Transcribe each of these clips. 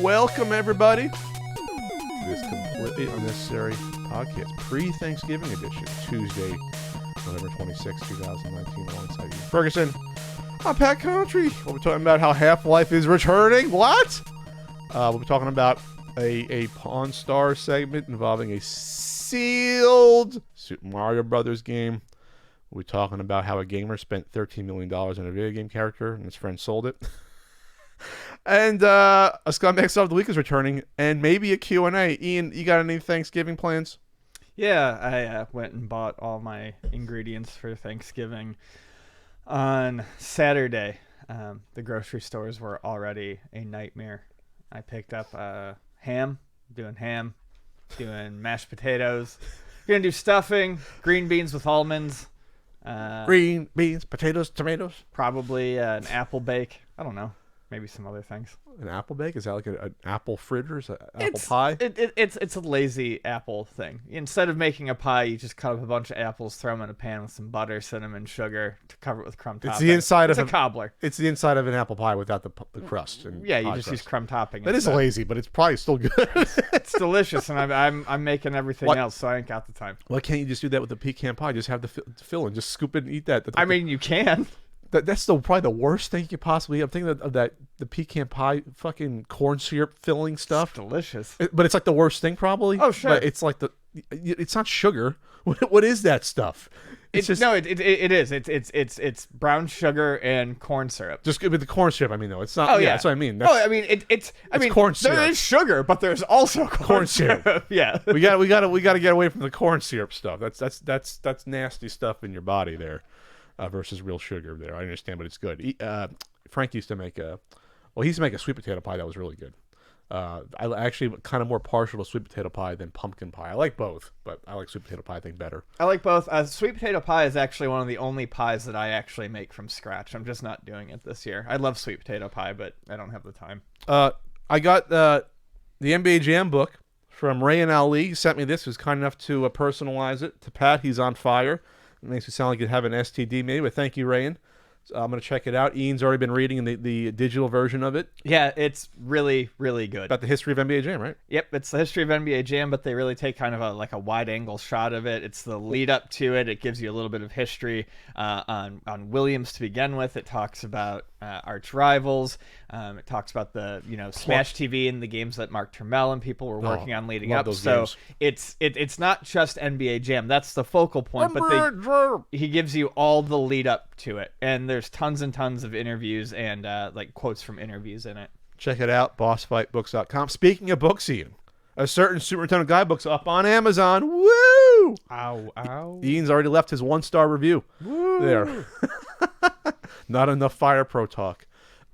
welcome everybody to this completely unnecessary podcast, pre-Thanksgiving edition, Tuesday, November 26, 2019, alongside you, Ferguson. I'm Pat Country. We'll be talking about how Half-Life is returning. What? We'll be talking about a Pawn Star segment involving a sealed Super Mario Brothers game. We'll be talking about how a gamer spent $13 million on a video game character and his friend sold it. And a Scumbag Sub of the Week is returning, and maybe a Q&A. Ian, you got any Thanksgiving plans? Yeah, I went and bought all my ingredients for Thanksgiving on Saturday. The grocery stores were already a nightmare. I picked up ham, doing mashed potatoes. Gonna do stuffing, green beans with almonds. Green beans, potatoes, tomatoes. Probably an apple bake. I don't know. Maybe some other things. An apple bake? Is that like an apple fritters, apple pie? It's a lazy apple thing. Instead of making a pie, you just cut up a bunch of apples, throw them in a pan with some butter, cinnamon, sugar to cover it with crumb topping. It's the inside of a cobbler. It's the inside of an apple pie without the crust. And yeah, you just crust. use crumb topping. That is lazy, but it's probably still good. It's delicious, and I'm making everything else, so I ain't got the time. Why can't you just do that with the pecan pie? Just have the filling, just scoop it and eat that. I mean, you can. That's probably the worst thing you could possibly eat. I'm thinking of the pecan pie fucking corn syrup filling stuff. It's delicious. But it's like the worst thing probably. Oh, sure. But it's like it's not sugar. What is that stuff? It is. It's brown sugar and corn syrup. Just with the corn syrup, I mean, though. It's not. Oh, yeah. That's what I mean. It's corn syrup. There is sugar, but there's also corn syrup. Yeah. we got to get away from the corn syrup stuff. That's nasty stuff in your body there. Versus real sugar there. I understand, but it's good. Frank used to make he used to make a sweet potato pie that was really good. I actually kind of more partial to sweet potato pie than pumpkin pie. I like both, but I like sweet potato pie, I think, better. I like both. Sweet potato pie is actually one of the only pies that I actually make from scratch. I'm just not doing it this year. I love sweet potato pie, but I don't have the time. I got the NBA Jam book from Ray and Ali. He sent me this. He was kind enough to personalize it to Pat. He's on fire. It makes me sound like you have an STD maybe, but thank you, Rayan. So I'm going to check it out. Ian's already been reading the digital version of it. Yeah, it's really, really good. About the history of NBA Jam, right? Yep, it's the history of NBA Jam, but they really take kind of a wide-angle shot of it. It's the lead-up to it. It gives you a little bit of history on Williams to begin with. It talks about arch rivals. It talks about the Smash TV and the games that Mark Turmel and people were working on leading up. So it's not just NBA Jam. That's the focal point, but he gives you all the lead up to it, and there's tons and tons of interviews and quotes from interviews in it. Check it out, bossfightbooks.com. Speaking of books, Ian, a certain Super Nintendo Guidebook's up on Amazon. Woo! Ow, ow. Ian's already left his 1-star review. Woo! There. Not enough Fire Pro talk.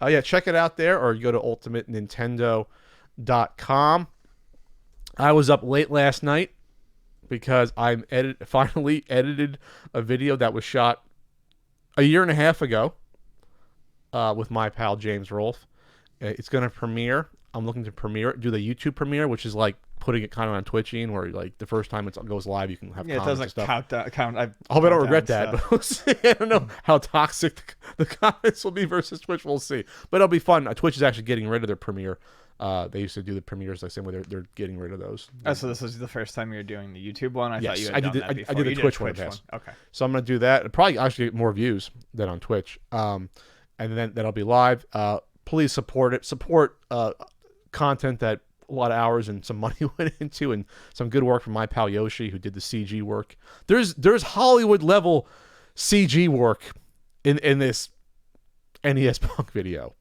Yeah, check it out there, or you go to ultimatenintendo.com. I was up late last night because I finally edited a video that was shot a year and a half ago with my pal James Rolfe. It's going to premiere. I'm looking to do the YouTube premiere, which is like putting it kind of on Twitch, where like the first time it goes live, you can have comments. It doesn't count. I hope I don't regret that. But we'll see. I don't know how toxic the comments will be versus Twitch. We'll see. But it'll be fun. Twitch is actually getting rid of their premiere. They used to do the premieres the same way. They're getting rid of those. Oh, so this is the first time you're doing the YouTube one? I thought you had done that before. I did the Twitch one. Okay. So I'm going to do that. It'll probably actually get more views than on Twitch. And then that'll be live. Please support it. Support content that a lot of hours and some money went into, and some good work from my pal Yoshi, who did the CG work. There's Hollywood level CG work in this NES Punk video.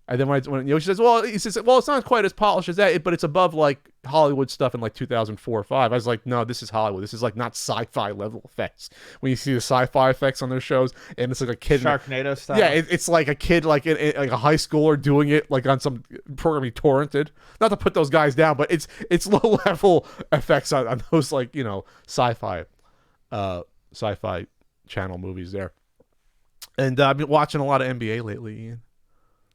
And then when Yoshi says, well, it's not quite as polished as that, but it's above like Hollywood stuff in like 2004 or 5. I was like, no, this is Hollywood. This is like not sci-fi level effects. When you see the sci-fi effects on their shows, and it's like a kid, Sharknado style. Yeah, it's like a kid, like like a high schooler doing it like on some program he torrented. Not to put those guys down, but it's low level effects on those like sci-fi channel movies there. And I've been watching a lot of NBA lately, Ian.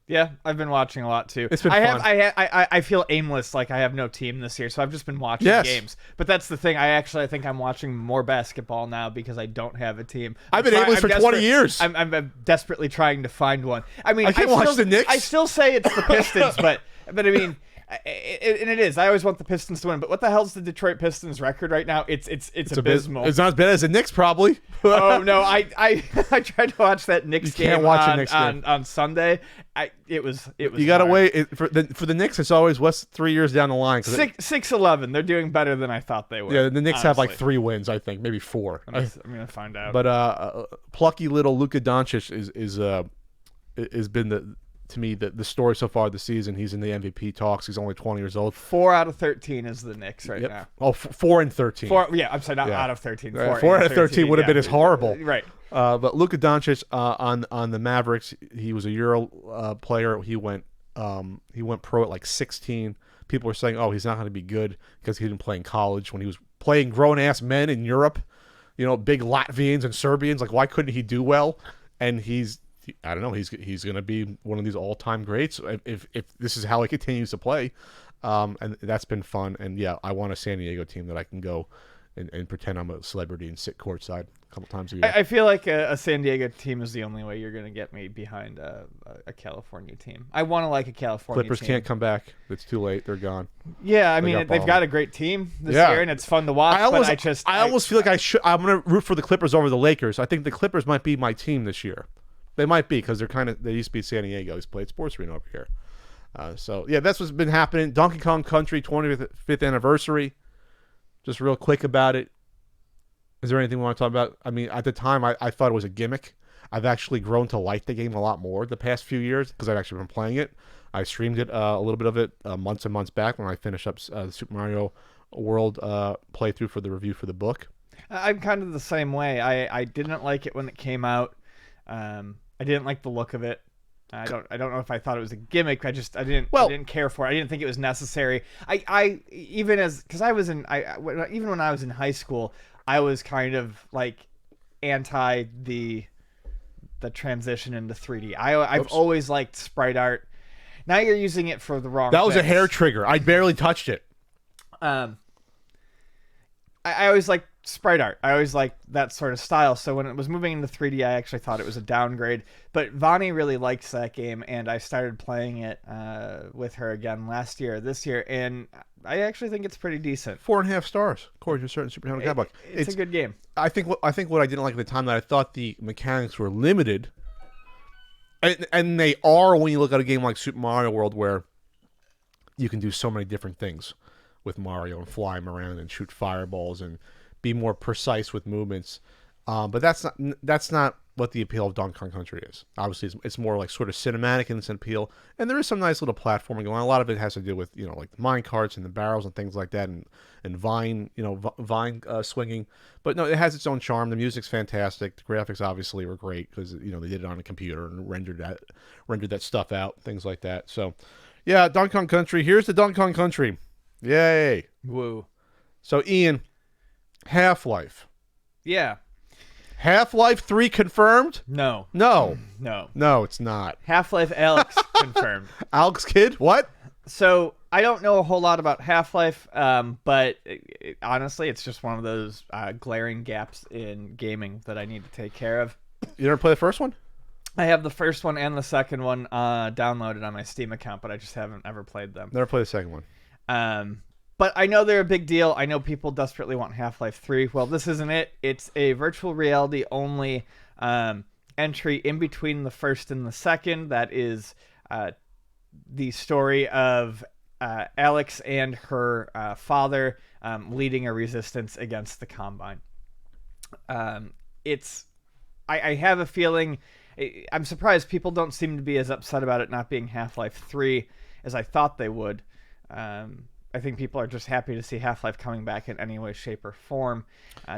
Yeah, I've been watching a lot too. It's been fun. I feel aimless, like I have no team this year, so I've just been watching games. But that's the thing. I think I'm watching more basketball now because I don't have a team. I've been aimless for 20 years. I'm desperately trying to find one. I mean, I can't watch the Knicks. I still say it's the Pistons, but I mean, And it is. I always want the Pistons to win, but what the hell's the Detroit Pistons record right now? It's abysmal. It's not as bad as the Knicks, probably. Oh no, I tried to watch that Knicks game can't watch a Knicks game. on Sunday. It was. You gotta hard. wait for the Knicks. It's always 3 years down the line. 6-11. They're doing better than I thought they would. Yeah, the Knicks have like honestly. 3 wins, I think, maybe 4. I'm gonna find out. But plucky little Luka Doncic has been to me the story so far this season. He's in the MVP talks. He's only 20 years old. 4 out of 13 is the Knicks right now. Oh, 4 and 13. 4. Yeah, I'm sorry, not out of 13. 4 out of 13 would have been as horrible. Right. But Luka Doncic on the Mavericks, he was a Euro player. He went pro at like 16. People were saying, oh, he's not going to be good because he didn't play in college when he was playing grown-ass men in Europe. Big Latvians and Serbians. Like, why couldn't he do well? And I don't know. He's going to be one of these all-time greats if this is how he continues to play. And that's been fun. And yeah, I want a San Diego team that I can go and pretend I'm a celebrity and sit courtside a couple times a year. I feel like a San Diego team is the only way you're going to get me behind a California team. I want to like a California Clippers team. can't come back. It's too late. They're gone. Yeah, I mean, they've got a great team this year, and it's fun to watch. I almost feel like I'm going to root for the Clippers over the Lakers. I think the Clippers might be my team this year. They might be because they used to be San Diego. He's played Sports Arena over here. So yeah, that's what's been happening. Donkey Kong Country 25th anniversary. Just real quick about it. Is there anything we want to talk about? I mean, at the time, I thought it was a gimmick. I've actually grown to like the game a lot more the past few years because I've actually been playing it. I streamed it a little bit of it months and months back when I finished up the Super Mario World playthrough for the review for the book. I'm kind of the same way. I didn't like it when it came out. I didn't like the look of it. I don't know if I thought it was a gimmick. I didn't care for it. I didn't think it was necessary. Even when I was in high school, I was kind of like anti the transition into 3D. I've always liked sprite art. Now you're using it for the wrong That was things. a hair trigger. I barely touched it. I always liked sprite art. I always liked that sort of style. So when it was moving into 3D, I actually thought it was a downgrade. But Vani really likes that game, and I started playing it with her again this year, and I actually think it's pretty decent. 4.5 stars, according to a certain Super Nintendo Guidebook. It's a good game. I think what I didn't like at the time that I thought the mechanics were limited, and they are when you look at a game like Super Mario World, where you can do so many different things with Mario and fly him around and shoot fireballs and be more precise with movements. But that's not what the appeal of Donkey Kong Country is. Obviously, it's more like sort of cinematic in its appeal, and there is some nice little platforming going on. A lot of it has to do with like the mine carts and the barrels and things like that, and vine swinging. But no, it has its own charm. The music's fantastic. The graphics obviously were great because they did it on a computer and rendered that stuff out, things like that. So yeah, Donkey Kong Country. Here's the Donkey Kong Country. Yay! Woo. So Ian, Half-Life. Yeah. Half-Life 3 confirmed? No, it's not. Half-Life Alyx confirmed. Alex Kidd? What? So I don't know a whole lot about Half-Life, but honestly, it's just one of those glaring gaps in gaming that I need to take care of. You never play the first one? I have the first one and the second one downloaded on my Steam account, but I just haven't ever played them. Never played the second one. But I know they're a big deal. I know people desperately want Half-Life 3. Well, this isn't it. It's a virtual reality only entry in between the first and the second. That is the story of Alyx and her father leading a resistance against the Combine. I have a feeling... I'm surprised people don't seem to be as upset about it not being Half-Life 3 as I thought they would. I think people are just happy to see Half-Life coming back in any way, shape, or form.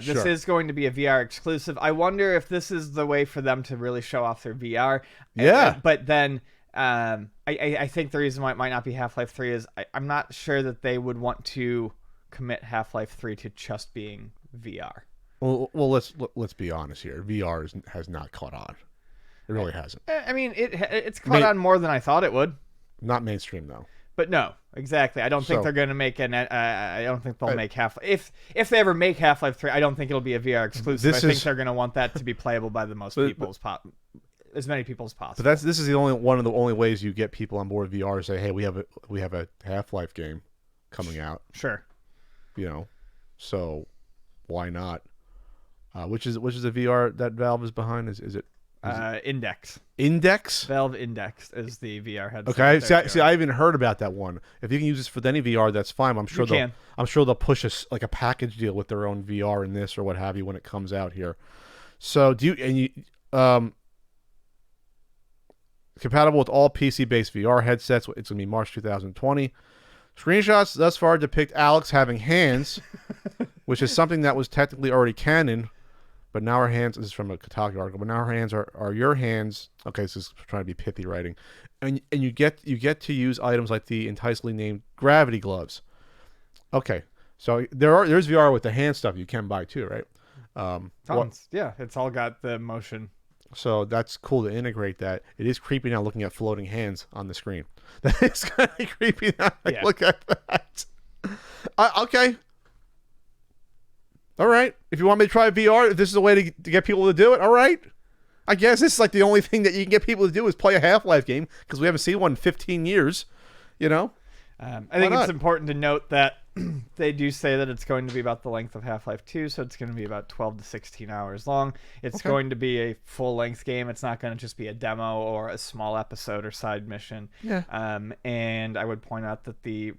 This is going to be a VR exclusive. I wonder if this is the way for them to really show off their VR. Yeah. But then I think the reason why it might not be Half-Life 3 is I'm not sure that they would want to commit Half-Life 3 to just being VR. Well, let's be honest here. VR has not caught on. It really hasn't. I mean, it's caught on more than I thought it would. Not mainstream though. But no, exactly. I don't think they're going to make I don't think they'll make Half-Life. If they ever make Half-Life 3, I don't think it'll be a VR exclusive. I think they're going to want that to be playable by the most people as many people as possible. But this is the only one of the only ways you get people on board VR. Say, hey, we have a Half-Life game coming out. Sure. So why not? Which is the VR that Valve is behind? Is it Index? Index? Valve Index is the VR headset. Okay, see, I even heard about that one. If you can use this for any VR, that's fine. I'm sure they'll push a package deal with their own VR in this or what have you when it comes out here. So compatible with all PC-based VR headsets. It's gonna be March 2020. Screenshots thus far depict Alex having hands, which is something that was technically already canon. But now her hands, this is from a Kotaku article, but now her hands are your hands. Okay, this is trying to be pithy writing. And you get to use items like the enticingly named gravity gloves. Okay, so there's VR with the hand stuff you can buy too, right? Yeah, it's all got the motion. So that's cool to integrate that. It is creepy now looking at floating hands on the screen. That is kind of creepy now. Yeah. Look at that. Okay. All right. If you want me to try VR, if this is a way to get people to do it, all right. I guess this is like the only thing that you can get people to do is play a Half-Life game because we haven't seen one in 15 years, I think it's important to note that they do say that it's going to be about the length of Half-Life 2, so it's going to be about 12 to 16 hours long. It's going to be a full-length game. It's not going to just be a demo or a small episode or side mission. Yeah. And I would point out that the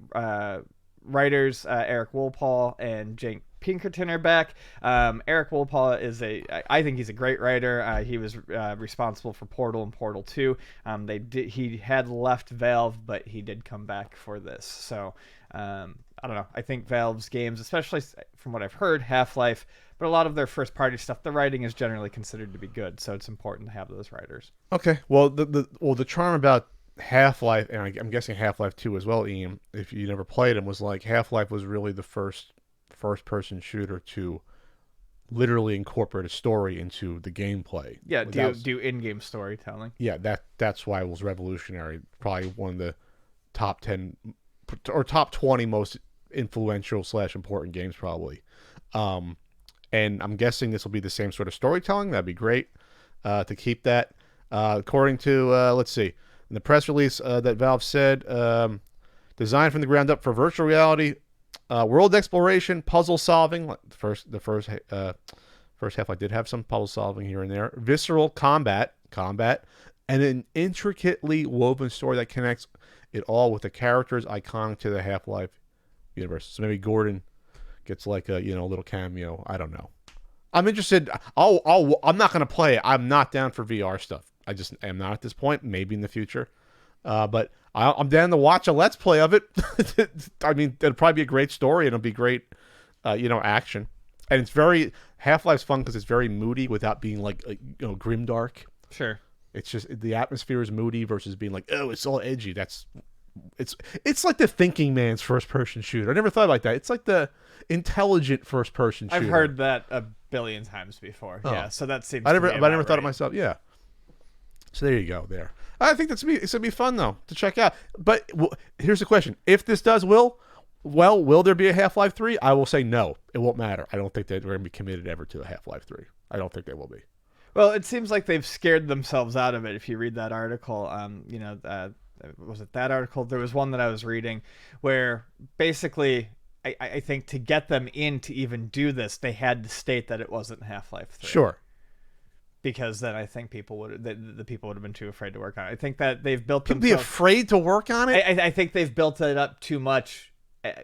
writers, Eric Wolpaw and Jake Pinkerton, are back. Eric Wolpaw I think he's a great writer. He was responsible for Portal and Portal 2. He had left Valve, but he did come back for this. So I don't know. I think Valve's games, especially from what I've heard, Half-Life, but a lot of their first-party stuff, the writing is generally considered to be good. So it's important to have those writers. Okay. Well, the charm about Half-Life, and I'm guessing Half-Life 2 as well, Ian, if you never played them, was like Half-Life was really the first-person shooter to literally incorporate a story into the gameplay. Yeah, do in-game storytelling. Yeah, that's why it was revolutionary. Probably one of the top 10 or top 20 most influential / important games, probably. And I'm guessing this will be the same sort of storytelling. That'd be great to keep that. According to, let's see, in the press release that Valve said, designed from the ground up for virtual reality, world exploration, puzzle solving. The first half I did have some puzzle solving here and there. Visceral combat, and an intricately woven story that connects it all with the characters iconic to the Half-Life universe. So maybe Gordon gets like a little cameo. I don't know. I'm interested. I'm not going to play it. I'm not down for VR stuff. I just am not at this point. Maybe in the future. But I'm down to watch a Let's Play of it. I mean, it'll probably be a great story and it'll be great, action. And it's very Half-Life's fun because it's very moody without being like grimdark. Sure. It's just the atmosphere is moody versus being like, oh, it's all edgy. It's like the thinking man's first-person shooter. I never thought like that. It's like the intelligent first-person shooter. I've heard that a billion times before. Oh. Yeah, so that seems. I never thought of myself. Yeah. So there you go. There. I think it's gonna be fun though to check out. But here's the question: if this does, will there be a Half-Life 3? I will say no. It won't matter. I don't think they're going to be committed ever to a Half-Life 3. I don't think they will be. Well, it seems like they've scared themselves out of it. If you read that article, was it that article? There was one that I was reading where basically I think to get them in to even do this, they had to state that it wasn't Half-Life 3. Sure. Because then I think the people would have been too afraid to work on it. I think that they've built themselves... Be afraid to work on it? I think they've built it up too much.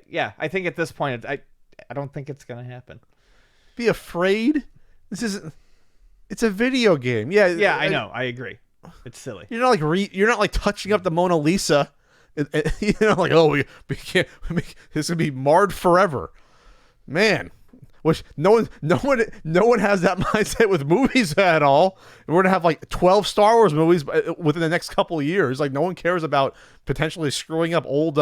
Yeah, I think at this point, I don't think it's going to happen. Be afraid? It's a video game. Yeah. Yeah, I know. I agree. It's silly. You're not like touching up the Mona Lisa. Like, oh, we can't. This will be marred forever, man. Which no one has that mindset with movies at all. We're gonna have like 12 Star Wars movies within the next couple of years. Like no one cares about potentially screwing up old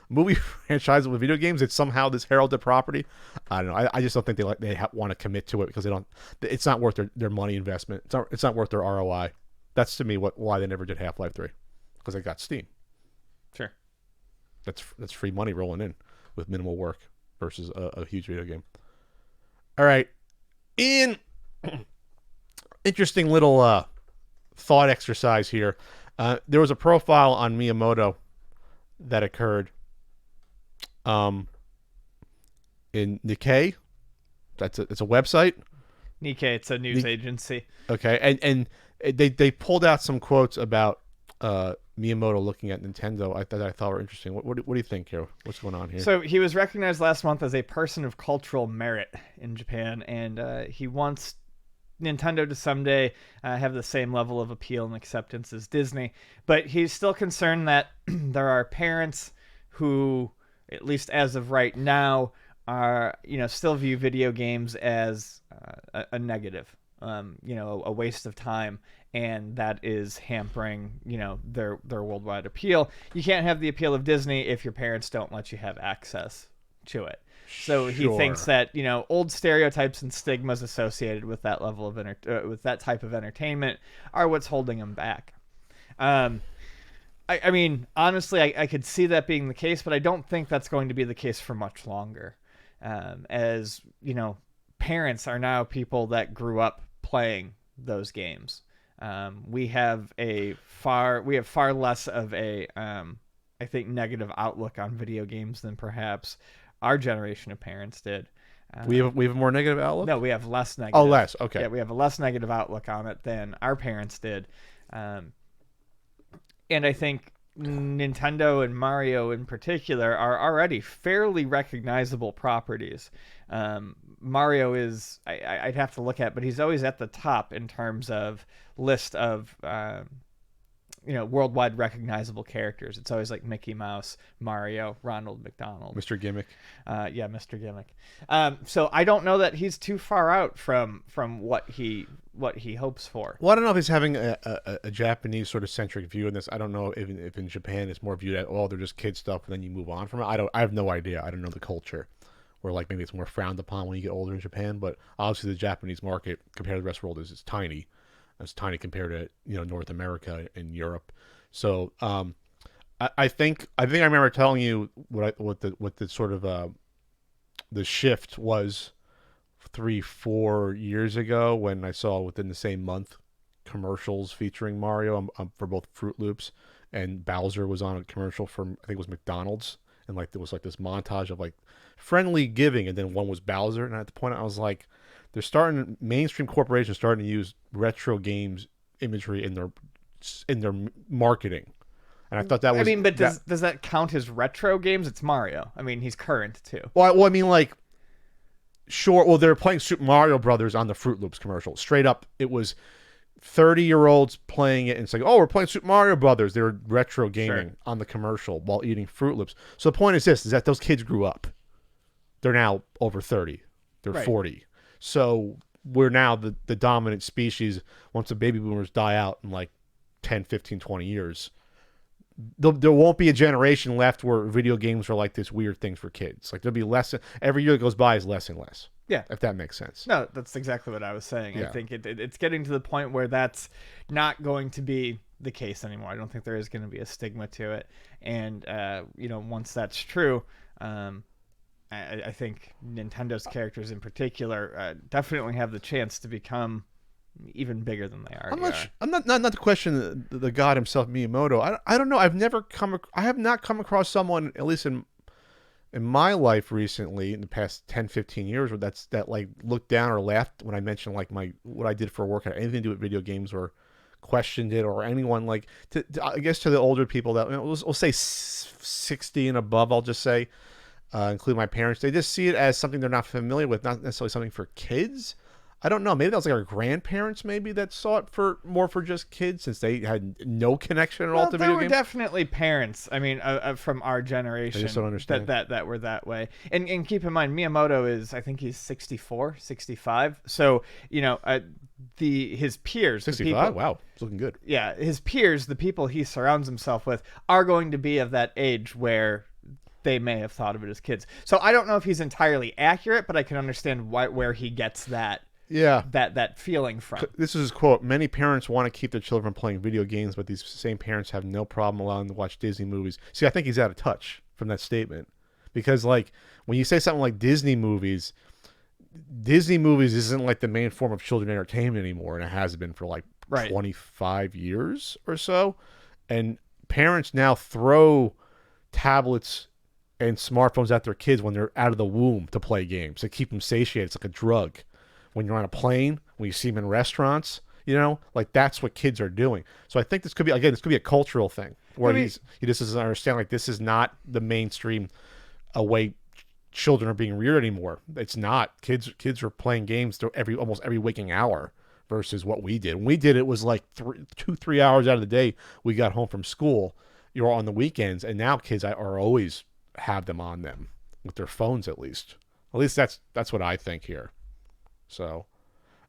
movie franchises with video games. It's somehow this heralded property. I don't know. I just don't think they want to commit to it because they don't. It's not worth their money investment. It's not worth their ROI. That's to me why they never did Half-Life 3, because they got Steam. Sure. That's free money rolling in with minimal work versus a huge video game. All right, Ian. Interesting little thought exercise here. There was a profile on Miyamoto that occurred in Nikkei. It's a website. Nikkei, it's a news agency. Okay, and they pulled out some quotes about Miyamoto looking at Nintendo. I thought were interesting. What do you think here? What's going on here? So he was recognized last month as a person of cultural merit in Japan, and he wants Nintendo to someday have the same level of appeal and acceptance as Disney. But he's still concerned that there are parents who, at least as of right now, are still view video games as a negative, a waste of time, and that is hampering their worldwide appeal. You can't have the appeal of Disney if your parents don't let you have access to it. So he thinks that old stereotypes and stigmas associated with that level of with that type of entertainment are what's holding him back. I mean, honestly, I could see that being the case, but I don't think that's going to be the case for much longer. As parents are now people that grew up playing those games. We have far less of a I think negative outlook on video games than perhaps our generation of parents did. We have a more negative outlook? No, we have less negative. Oh, less. Okay. Yeah, we have a less negative outlook on it than our parents did. And I think Nintendo and Mario in particular are already fairly recognizable properties. Mario is, I'd have to look at, but he's always at the top in terms of list of worldwide recognizable characters. It's always like Mickey Mouse, Mario, Ronald McDonald, Mr. Gimmick. Yeah, Mr. Gimmick. So I don't know that he's too far out from what he hopes for. Well, I don't know if he's having a Japanese sort of centric view in this. I don't know if in Japan it's more viewed at, oh, they're just kid stuff, and then you move on from it. I have no idea. I don't know the culture, where like maybe it's more frowned upon when you get older in Japan. But obviously the Japanese market compared to the rest of the world is tiny. It's tiny compared to North America and Europe. So I think I remember telling you what the sort of the shift was 3-4 years ago when I saw within the same month commercials featuring Mario for both Fruit Loops, and Bowser was on a commercial for, I think it was McDonald's, and like there was like this montage of like friendly giving, and then one was Bowser, and at the point I was like, mainstream corporations starting to use retro games imagery in their marketing. And I thought that was... I mean, but does that count as retro games? It's Mario. I mean, he's current too. Well, I mean, like, sure. Well, they're playing Super Mario Brothers on the Fruit Loops commercial. Straight up, it was 30-year-olds playing it and saying, "Oh, we're playing Super Mario Brothers." They were retro gaming on the commercial while eating Fruit Loops. So the point is this: is that those kids grew up. They're now over 30. They're 40. So we're now the dominant species. Once the baby boomers die out in like 10, 15, 20 years, there won't be a generation left where video games are like this weird things for kids. Like there'll be less. Every year that goes by is less and less. Yeah. If that makes sense. No, that's exactly what I was saying. Yeah. I think it's getting to the point where that's not going to be the case anymore. I don't think there is going to be a stigma to it. And, once that's true, I think Nintendo's characters in particular definitely have the chance to become even bigger than they are. I'm not to question the god himself, Miyamoto. I don't know. I have not come across someone, at least in my life recently, in the past 10, 15 years, where that like looked down or laughed when I mentioned like what I did for work had anything to do with video games, or questioned it, or anyone like I guess to the older people that we'll say 60 and above. I'll just say. Including my parents, they just see it as something they're not familiar with, not necessarily something for kids. I don't know. Maybe that was like our grandparents, maybe, that saw it more for just kids, since they had no connection at all to video games. There were definitely parents. I mean, from our generation, I just don't understand. that were that way. And keep in mind, Miyamoto is, I think he's 64, 65. So his peers, 65. Wow, it's looking good. Yeah, his peers, the people he surrounds himself with, are going to be of that age where they may have thought of it as kids. So I don't know if he's entirely accurate, but I can understand where he gets that feeling from. This is his quote: "Many parents want to keep their children from playing video games, but these same parents have no problem allowing them to watch Disney movies." See, I think he's out of touch from that statement, because like when you say something like Disney movies isn't like the main form of children entertainment anymore, and it has been for like Right. 25 years or so. And parents now throw tablets and smartphones at their kids when they're out of the womb to play games to keep them satiated. It's like a drug. When you're on a plane, when you see them in restaurants, like that's what kids are doing. So I think this could be a cultural thing where he just doesn't understand, like, this is not the mainstream way children are being reared anymore. It's not. Kids are playing games almost every waking hour versus what we did. When we did, it was like 2-3 hours out of the day we got home from school. You're on the weekends, and now kids are always have them on them with their phones at least. At least that's what I think here. So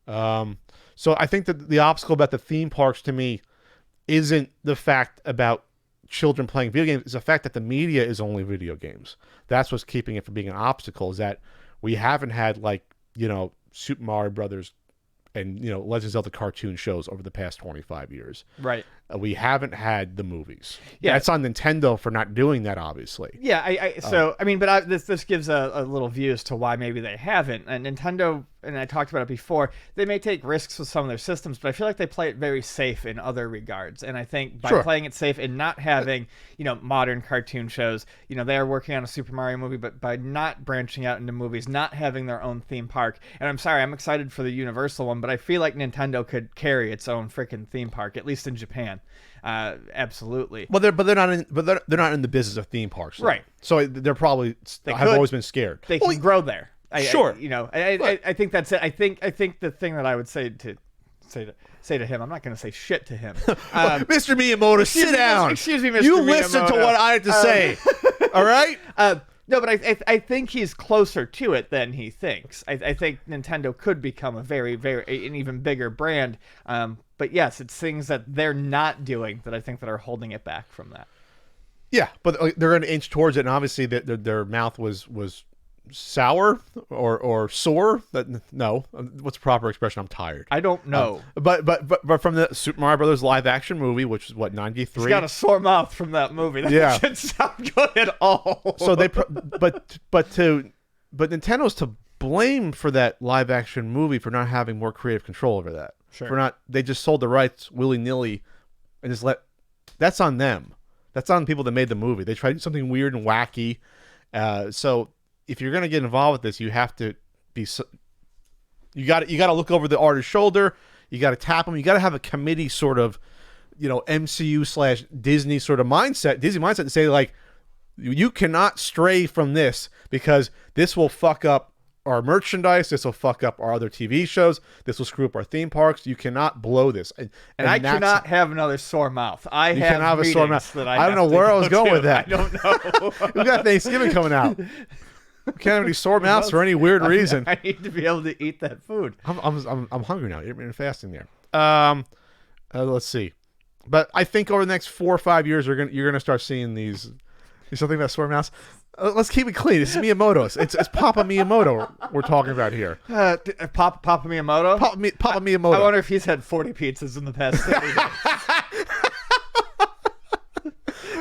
I think that the obstacle about the theme parks to me isn't the fact about children playing video games. It's the fact that the media is only video games. That's what's keeping it from being an obstacle, is that we haven't had, like, Super Mario Brothers and, Legend of Zelda cartoon shows over the past 25 years. Right. We haven't had the movies. Yeah. That's on Nintendo for not doing that, obviously. Yeah, this gives a little view as to why maybe they haven't. And Nintendo, and I talked about it before, they may take risks with some of their systems, but I feel like they play it very safe in other regards. And I think by playing it safe and not having, modern cartoon shows, they are working on a Super Mario movie, but by not branching out into movies, not having their own theme park. And I'm sorry, I'm excited for the Universal one, but I feel like Nintendo could carry its own freaking theme park, at least in Japan. Absolutely. Well, they're not in the business of theme parks, though. Right? So they're probably have always been scared. They can grow there. Sure. I think that's it. I think the thing that I would say to him, I'm not going to say shit to him. Mr. Miyamoto, sit down. Excuse me, Mr. You Miyamoto. listen to what I have to say. All right. No, but I think he's closer to it than he thinks. I think Nintendo could become a very, very an even bigger brand. But yes, it's things that they're not doing that I think that are holding it back from that. Yeah, but they're going to inch towards it, and obviously their mouth was sour or sore. No, what's the proper expression? I'm tired. I don't know. But from the Super Mario Brothers live action movie, which is what, 93. He's got a sore mouth from that movie. That doesn't sound good at all. So but Nintendo's to blame for that live action movie for not having more creative control over that. Sure. They just sold the rights willy-nilly and just that's on them. That's on the people that made the movie. They tried something weird and wacky. So if you're going to get involved with this, you have to be you got to look over the artist's shoulder. You got to tap them. You got to have a committee sort of, MCU/Disney sort of mindset, Disney mindset, and say, like, you cannot stray from this because this will fuck up our merchandise. This will fuck up our other TV shows. This will screw up our theme parks. You cannot blow this. And I cannot have another sore mouth. I you have cannot have a sore mouth. That I don't know where I was going with that. I don't know. We got Thanksgiving coming out. We can't have any sore mouths for any weird reason. I need to be able to eat that food. I'm hungry now. You're fasting there. Let's see. But I think over the next 4 or 5 years, you're gonna start seeing these. There's something about sore mouths. Let's keep it clean. This is Miyamoto. It's Papa Miyamoto we're talking about here. Papa Miyamoto? Papa Miyamoto. I wonder if he's had 40 pizzas in the past 30 days.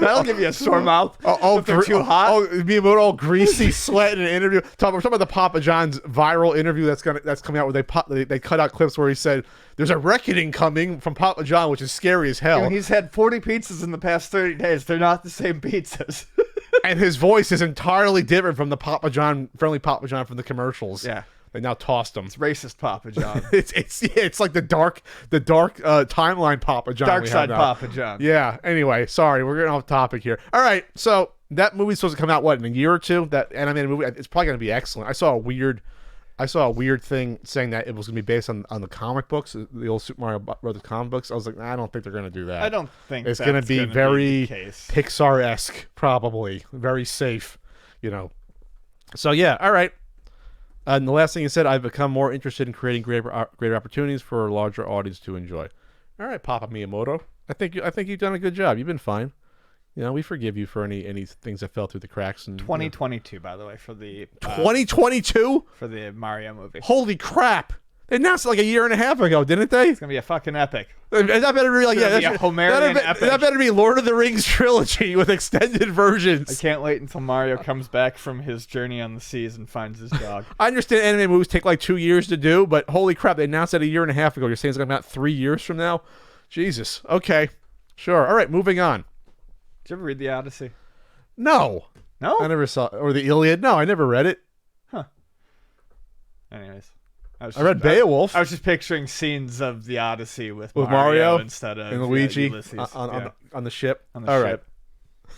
That'll give you a sore mouth. If they're too hot. Miyamoto all greasy, sweating in an interview. We're talking about the Papa John's viral interview that's coming out where they cut out clips where he said, "There's a reckoning coming from Papa John, which is scary as hell." He's had 40 pizzas in the past 30 days. They're not the same pizzas. And his voice is entirely different from the friendly Papa John from the commercials. Yeah. They now tossed him. It's racist Papa John. it's like the dark timeline Papa John. Dark side Papa John. Yeah. Anyway, sorry, we're getting off topic here. All right, so that movie's supposed to come out in a year or two. That animated movie, it's probably going to be excellent. I saw a weird thing saying that it was going to be based on the comic books, the old Super Mario Brothers comic books. I was like, I don't think they're going to do that. I don't think it's going to be very the case. Pixar-esque, probably very safe, So yeah, all right. And the last thing you said, I've become more interested in creating greater opportunities for a larger audience to enjoy. All right, Papa Miyamoto. I think you've done a good job. You've been fine. We forgive you for any things that fell through the cracks. And 2022, by the way, for the 2022 for the Mario movie. Holy crap! They announced it like a year and a half ago, didn't they? It's gonna be a fucking epic. That better be like, It's gonna be a Homerian epic. That better be Lord of the Rings trilogy with extended versions. I can't wait until Mario comes back from his journey on the seas and finds his dog. I understand anime movies take like 2 years to do, but holy crap, they announced that a year and a half ago. You're saying it's going to come out 3 years from now? Jesus. Okay. Sure. All right, moving on. Did you ever read the Odyssey? No. No? I never saw or the Iliad. No, I never read it. Huh. Anyways. I read Beowulf. I was just picturing scenes of the Odyssey with Mario instead of and Luigi Ulysses. on the ship. On the All ship. Right.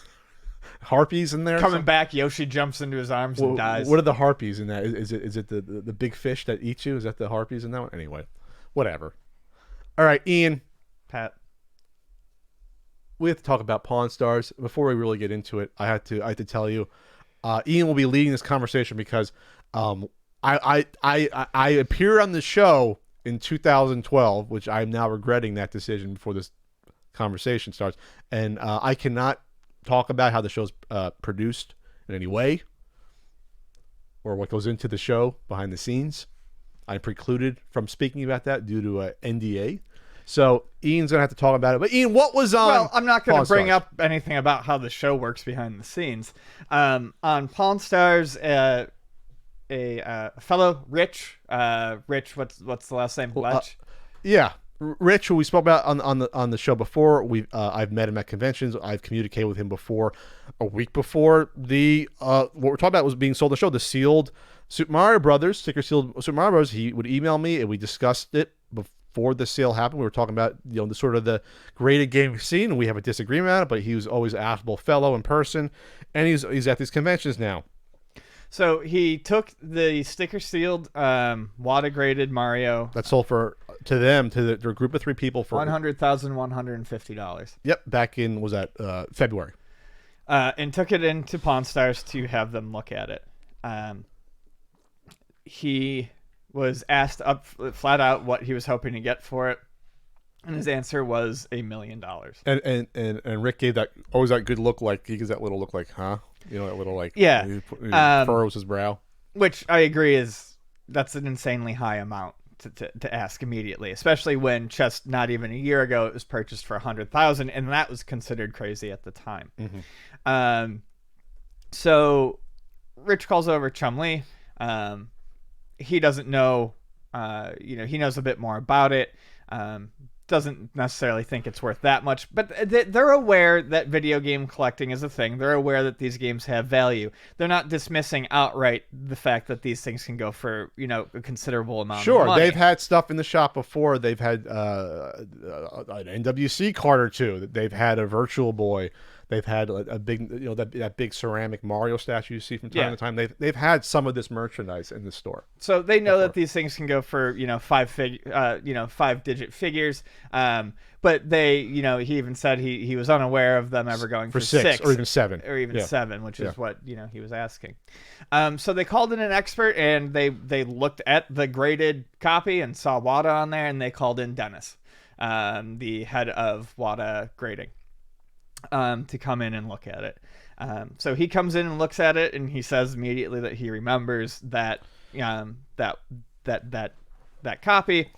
Harpies in there. Coming back, Yoshi jumps into his arms and dies. What are the harpies in that? Is it the big fish that eats you? Is that the harpies in that one? Anyway, whatever. All right, Ian. Pat. We have to talk about Pawn Stars. Before we really get into it, I have to tell you, Ian will be leading this conversation because I appeared on the show in 2012, which I'm now regretting that decision before this conversation starts, and I cannot talk about how the show's produced in any way or what goes into the show behind the scenes. I'm precluded from speaking about that due to NDA. So Ian's gonna have to talk about it. But Ian, what was on? Well, I'm not going to bring Pawn Stars? up anything about how the show works behind the scenes. On Pawn Stars, a fellow Rich, what's the last name? Lech? Yeah, Rich, who we spoke about on the show before. I've met him at conventions. I've communicated with him before, a week before the what we're talking about was being sold on the show. The sealed Super Mario Brothers, sticker sealed Super Mario Brothers. He would email me and we discussed it before the sale happened. We were talking about the sort of the graded gaming scene, and we have a disagreement on it. But he was always an affable fellow in person, and he's at these conventions now. So he took the sticker sealed, WADA graded Mario. That sold to their group of 3 people for $100,150. Yep, back in was that February. And took it into Pawn Stars to have them look at it. He was asked up flat out what he was hoping to get for it, and his answer was $1 million. And Rick gave that good look, like he gives that little look like, huh? You know, that little like yeah, he furrows his brow. Which I agree that's an insanely high amount to ask immediately, especially when just not even a year ago it was purchased for $100,000, and that was considered crazy at the time. Mm-hmm. So Rich calls over Chum-Li. He doesn't know, he knows a bit more about it. Doesn't necessarily think it's worth that much, but they're aware that video game collecting is a thing. They're aware that these games have value. They're not dismissing outright the fact that these things can go for, a considerable amount of money. Sure, they've had stuff in the shop before. They've had an NWC card or two. They've had a Virtual Boy. They've had a big, that big ceramic Mario statue you see from time to time. They've had some of this merchandise in the store. So they know that these things can go for 5-digit figures. But they, he even said he was unaware of them ever going for 6 or even 7 7, which is what he was asking. So they called in an expert and they looked at the graded copy and saw WADA on there, and they called in Dennis, the head of WADA grading, to come in and look at it. So he comes in and looks at it, and he says immediately that he remembers that copy.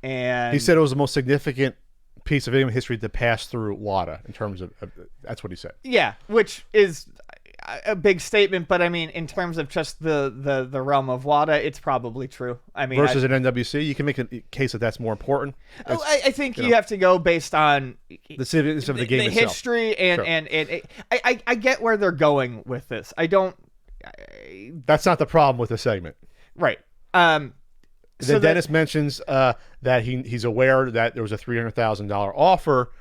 And he said it was the most significant piece of video history to pass through WADA in terms of that's what he said. Yeah, which is a big statement, but I mean, in terms of just the realm of WADA, it's probably true. I mean, versus an NWC, you can make a case that that's more important. I think you have to go based on the significance of the game itself. History and I get where they're going with this. That's not the problem with the segment, right? So Dennis mentions that he's aware that there was a $300,000 offer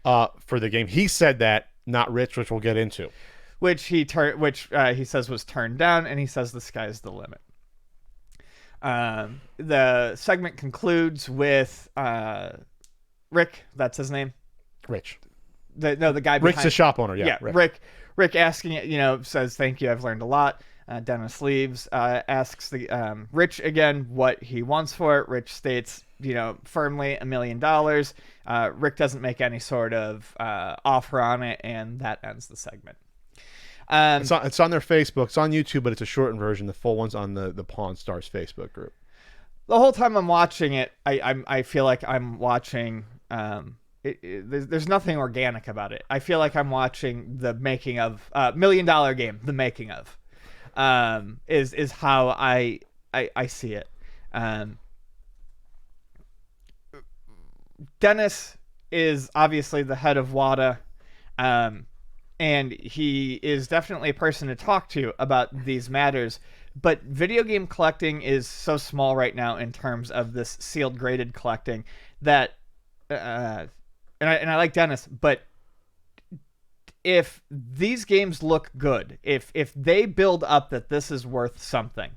for the game. He said that, not Rich, which we'll get into. Which he says was turned down, and he says the sky's the limit. The segment concludes with Rick. That's his name. Rich. The guy. Rick's the shop owner. Yeah. Rick asking it. Says thank you. I've learned a lot. Dennis leaves. Asks the Rich again what he wants for it. Rich states firmly $1 million. Rick doesn't make any sort of offer on it, and that ends the segment. It's on their Facebook. It's on YouTube, but it's a shortened version. The full one's on the Pawn Stars Facebook group. The whole time I'm watching it, I feel like I'm watching. There's nothing organic about it. I feel like I'm watching the making of $1 Million Game. The making of is how I see it. Dennis is obviously the head of WADA, and he is definitely a person to talk to about these matters. But video game collecting is so small right now in terms of this sealed graded collecting that, and I like Dennis, but if these games look good, if they build up that this is worth something,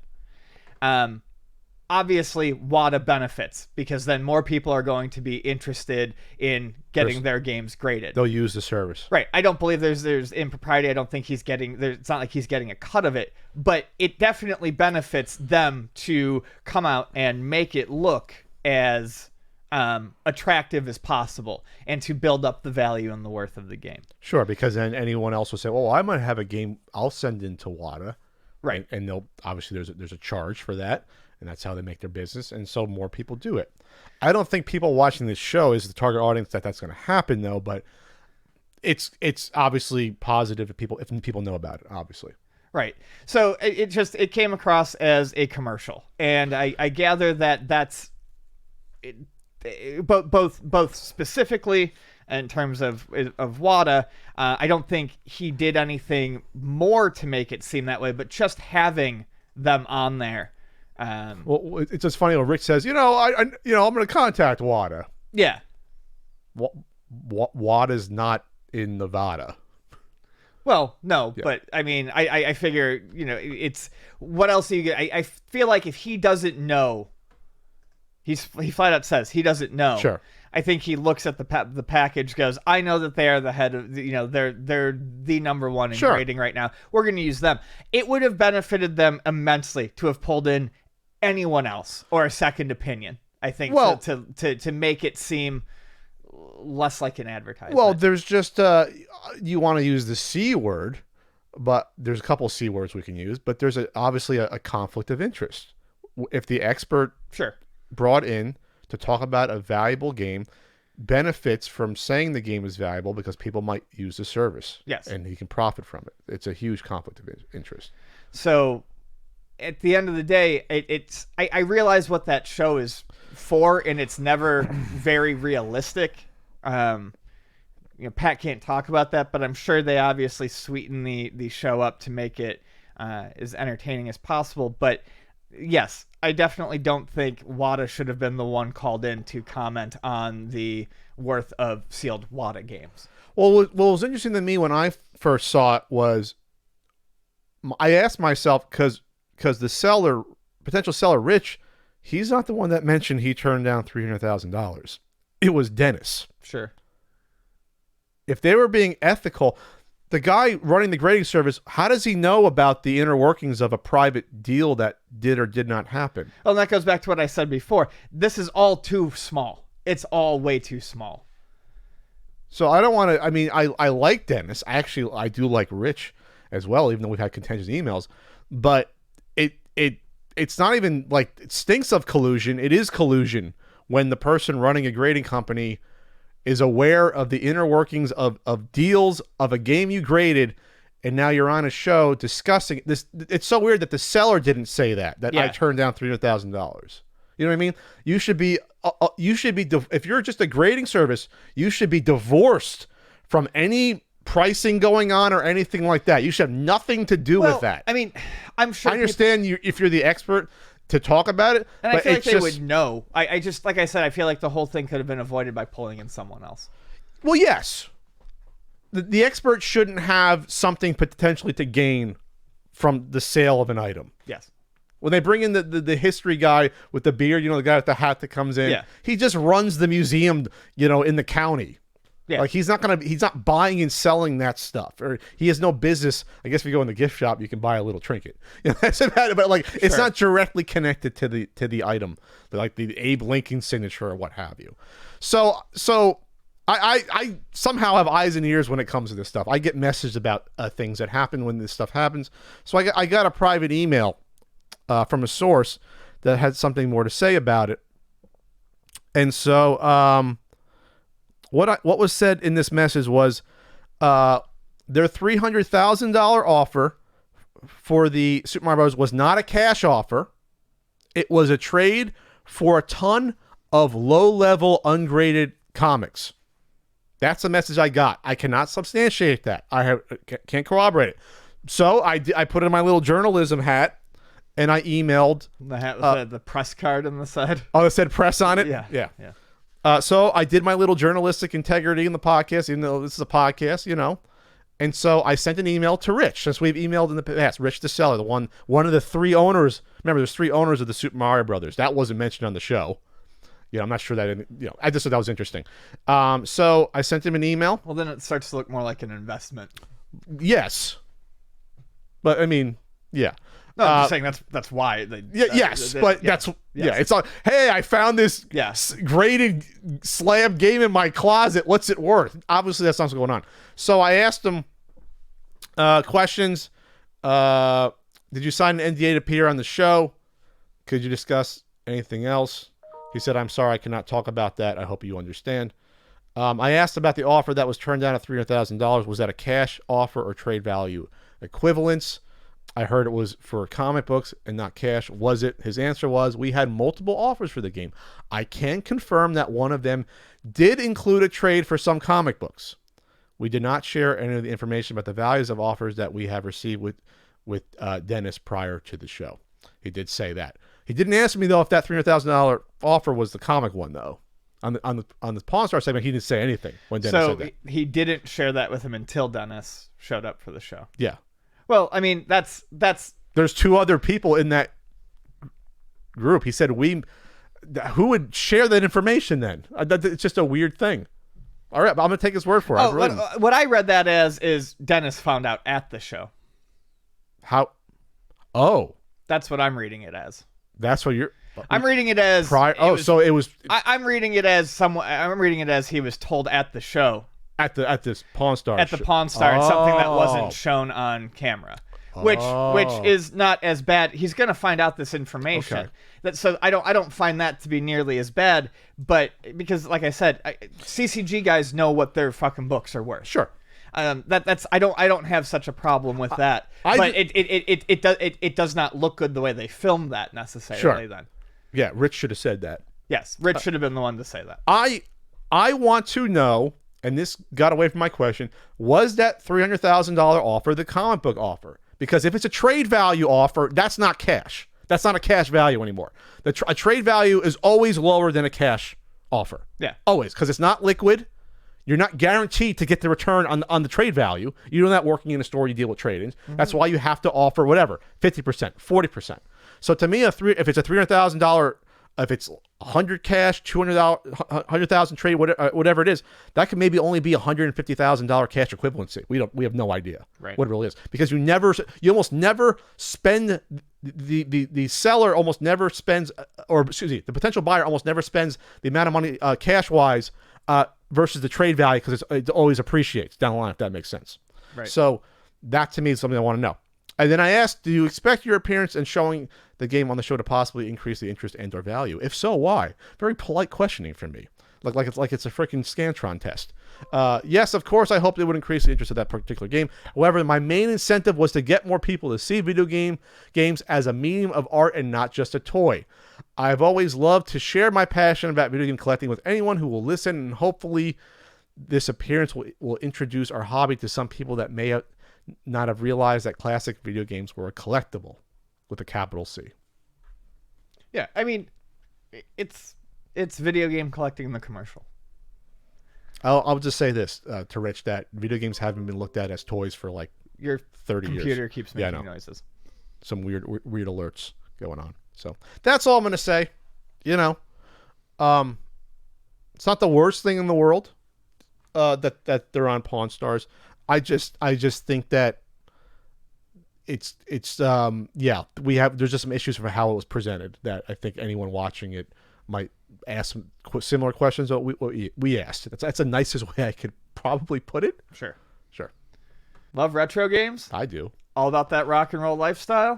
obviously WADA benefits because then more people are going to be interested in getting their games graded. They'll use the service. Right. I don't believe there's impropriety. I don't think he's getting it's not like he's getting a cut of it, but it definitely benefits them to come out and make it look as attractive as possible and to build up the value and the worth of the game. Sure, because then anyone else will say, "Well, I might have a game I'll send into WADA." Right. And they'll obviously there's a charge for that. And that's how they make their business, and so more people do it. I don't think people watching this show is the target audience that's going to happen, though. But it's obviously positive if people know about it, obviously. Right. So it came across as a commercial, and I gather that that's both specifically in terms of WADA. I don't think he did anything more to make it seem that way, but just having them on there. Well, it's just funny when Rich says, I'm going to contact WADA. Yeah. WADA's not in Nevada. Well, no, yeah. But I mean, I figure, it's what else do you get? I feel like if he doesn't know, he flat out says he doesn't know. Sure. I think he looks at the package, goes, I know that they are the head of, they're the number one in grading right now. We're going to use them. It would have benefited them immensely to have pulled in anyone else or a second opinion, I think, to make it seem less like an advertisement. Well, there's just, you want to use the C word, but there's a couple C words we can use, but there's obviously a conflict of interest. If the expert brought in to talk about a valuable game benefits from saying the game is valuable because people might use the service. Yes. And he can profit from it. It's a huge conflict of interest. So at the end of the day, I realize what that show is for, and it's never very realistic. Pat can't talk about that, but I'm sure they obviously sweeten the show up to make it as entertaining as possible. But yes, I definitely don't think WADA should have been the one called in to comment on the worth of sealed WADA games. Well, what was interesting to me when I first saw it was I asked myself, because the potential seller, Rich, he's not the one that mentioned he turned down $300,000. It was Dennis. Sure. If they were being ethical, the guy running the grading service, how does he know about the inner workings of a private deal that did or did not happen? Well, that goes back to what I said before. This is all too small. It's all way too small. So I don't want to, I like Dennis. I do like Rich as well, even though we've had contentious emails. But it's not even like, it stinks of collusion. It is collusion when the person running a grading company is aware of the inner workings of deals of a game you graded, and now you're on a show discussing this. It's so weird that the seller didn't say that I turned down $300,000. You know what I mean? You should be if you're just a grading service, you should be divorced from any pricing going on or anything like that. You should have nothing to do with that. I mean, I'm sure I understand if you're the expert to talk about it, and I feel like they would know. I just, like I said, I feel like the whole thing could have been avoided by pulling in someone else. Well, yes. The expert shouldn't have something potentially to gain from the sale of an item. Yes. When they bring in the history guy with the beard, the guy with the hat that comes in, he just runs the museum, in the county. Yeah. Like he's not buying and selling that stuff, or he has no business. I guess if you go in the gift shop, you can buy a little trinket. That's about it. But it's not directly connected to the item, like the Abe Lincoln signature or what have you. So I somehow have eyes and ears when it comes to this stuff. I get messages about things that happen when this stuff happens. So I got a private email from a source that had something more to say about it. And so what was said in this message was their $300,000 offer for the Super Mario Bros. Was not a cash offer. It was a trade for a ton of low-level, ungraded comics. That's the message I got. I cannot substantiate that. Can't corroborate it. So I put in my little journalism hat, and I emailed. The hat with the press card on the side. Oh, it said press on it? Yeah. So I did my little journalistic integrity in the podcast, even though this is a podcast, And so I sent an email to Rich, since we've emailed in the past. Rich the seller, one of the three owners. Remember, there's three owners of the Super Mario Brothers. That wasn't mentioned on the show. I'm not sure that. I just thought that was interesting. So I sent him an email. Well, then it starts to look more like an investment. Yes, but I mean, yeah. No, I'm just saying that's why. Yes. It's like, hey, I found this graded slab game in my closet. What's it worth? Obviously, that's not what's going on. So I asked him questions. Did you sign an NDA to appear on the show? Could you discuss anything else? He said, I'm sorry, I cannot talk about that. I hope you understand. I asked about the offer that was turned down at $300,000. Was that a cash offer or trade value equivalence? I heard it was for comic books and not cash. Was it? His answer was, we had multiple offers for the game. I can confirm that one of them did include a trade for some comic books. We did not share any of the information about the values of offers that we have received with Dennis prior to the show. He did say that. He didn't answer me, though, if that $300,000 offer was the comic one, though. On the Pawn Star segment, he didn't say anything when Dennis said that. So he didn't share that with him until Dennis showed up for the show. Yeah. Well, I mean, that's. There's two other people in that group. He said who would share that information then? It's just a weird thing. All right, I'm going to take his word for it. What I read that as is Dennis found out at the show. How? Oh. That's what I'm reading it as. That's what you're. I'm reading it as. So it was. I'm reading it as someone. I'm reading it as he was told at the show. At this Pawn Star. At the Pawn Star, it's something that wasn't shown on camera, which is not as bad. He's gonna find out this information. Okay. So I don't find that to be nearly as bad. But because, like I said, CCG guys know what their fucking books are worth. Sure. That's I don't have such a problem with that. But it does not look good the way they filmed that necessarily. Sure. Then. Yeah, Rich should have said that. Yes, Rich should have been the one to say that. I want to know, and this got away from my question, was that $300,000 offer the comic book offer? Because if it's a trade value offer, that's not cash. That's not a cash value anymore. A trade value is always lower than a cash offer. Yeah. Always, because it's not liquid. You're not guaranteed to get the return on the trade value. You're not working in a store, you deal with trade-ins. Mm-hmm. That's why you have to offer whatever, 50%, 40%. So to me, if it's a $300,000, if it's 100 cash, $100,000 trade, whatever it is, that could maybe only be $150,000 cash equivalency. We have no idea what it really is, because you almost never spend the seller almost never spends, or excuse me, the potential buyer almost never spends the amount of money cash wise versus the trade value, because it always appreciates down the line, if that makes sense. Right. So that to me is something I want to know. And then I asked, do you expect your appearance and showing the game on the show to possibly increase the interest and or value? If so, why? Very polite questioning from me. Like it's a freaking Scantron test. Yes, of course, I hope it would increase the interest of that particular game. However, my main incentive was to get more people to see video games as a medium of art and not just a toy. I've always loved to share my passion about video game collecting with anyone who will listen, and hopefully this appearance will introduce our hobby to some people that may not have realized that classic video games were a collectible with a capital C. Yeah, I mean, it's video game collecting in the commercial. I'll just say this to Rich, that video games haven't been looked at as toys for like your 30 years. Computer keeps making noises. Some weird alerts going on. So that's all I'm going to say. It's not the worst thing in the world that they're on Pawn Stars. I just think that there's just some issues for how it was presented that I think anyone watching it might ask some similar questions that we asked. That's the nicest way I could probably put it. Sure. Love Love retro games? I do. All about that rock and roll lifestyle?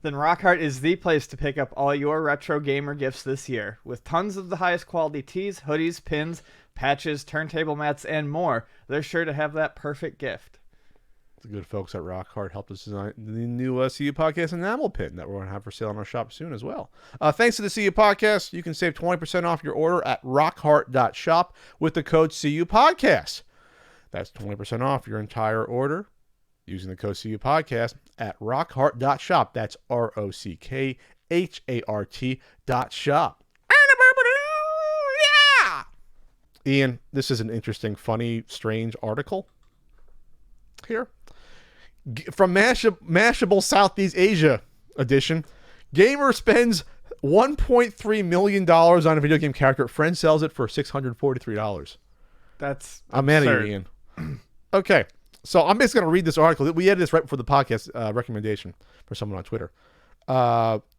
Then Rockhart is the place to pick up all your retro gamer gifts this year. With tons of the highest quality tees, hoodies, pins, patches, turntable mats, and more, they're sure to have that perfect gift. The good folks at Rockhart helped us design the new CU Podcast enamel pin that we're going to have for sale in our shop soon as well. Thanks to the CU Podcast, you can save 20% off your order at rockhart.shop with the code CU Podcast. That's 20% off your entire order using the code CU Podcast at rockhart.shop. That's ROCKHART.shop. Yeah! Ian, this is an interesting, funny, strange article here. From Mashable Southeast Asia edition, gamer spends $1.3 million on a video game character. Friend sells it for $643. That's I'm mad at you, Ian. Okay, so I'm basically going to read this article. We edited this right before the podcast recommendation for someone on Twitter.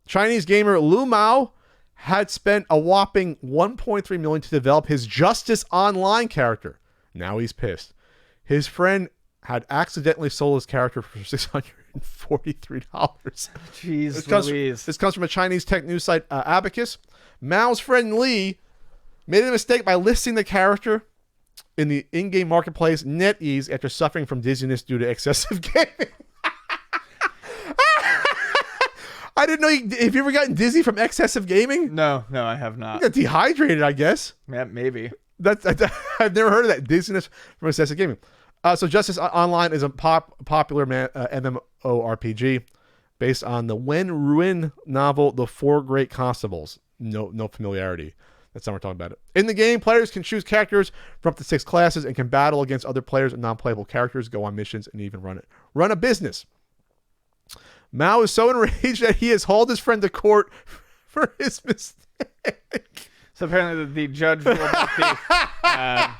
Chinese gamer Lu Mao had spent a whopping $1.3 million to develop his Justice Online character. Now he's pissed. His friend had accidentally sold his character for $643. Jeez Louise. This comes from a Chinese tech news site, Abacus. Mao's friend Lee made a mistake by listing the character in the in-game marketplace NetEase after suffering from dizziness due to excessive gaming. I didn't know. Have you ever gotten dizzy from excessive gaming? No, I have not. You got dehydrated, I guess. Yeah, maybe. I've never heard of that, dizziness from excessive gaming. So Justice Online is a popular MMORPG based on the Wen Ruin novel, The Four Great Constables. No familiarity. That's not what we're talking about. In the game, players can choose characters from up to 6 classes and can battle against other players and non-playable characters, go on missions, and even run a business. Mao is so enraged that he has hauled his friend to court for his mistake. So apparently the judge ruled that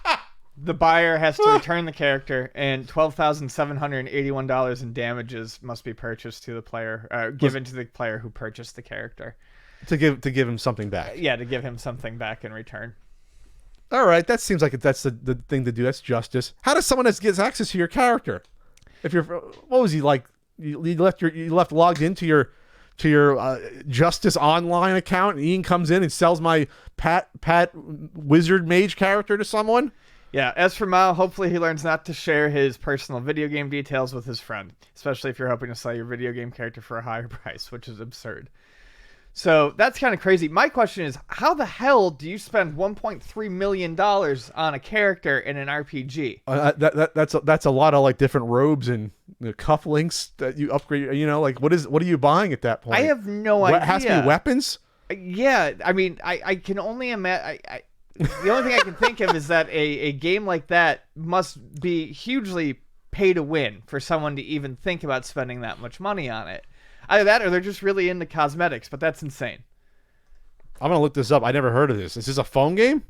the buyer has to return the character, and $12,781 in damages must be purchased to the player, given to the player who purchased the character. To give him something back. Yeah, to give him something back in return. All right, that seems like that's the thing to do. That's justice. How does someone that gets access to your character? If you're, what was he like? You left logged into your Justice Online account, and Ian comes in and sells my Pat Wizard Mage character to someone. Yeah, as for Mao, hopefully he learns not to share his personal video game details with his friend, especially if you're hoping to sell your video game character for a higher price, which is absurd. So that's kind of crazy. My question is, how the hell do you spend $1.3 million on a character in an RPG? That's a lot of like different robes and cufflinks that you upgrade. You know, like what are you buying at that point? I have no idea. It has to be weapons? Yeah, I mean, I can only imagine. The only thing I can think of is that a game like that must be hugely pay to win for someone to even think about spending that much money on it. Either that or they're just really into cosmetics, but that's insane. I'm going to look this up. I never heard of this. Is this a phone game?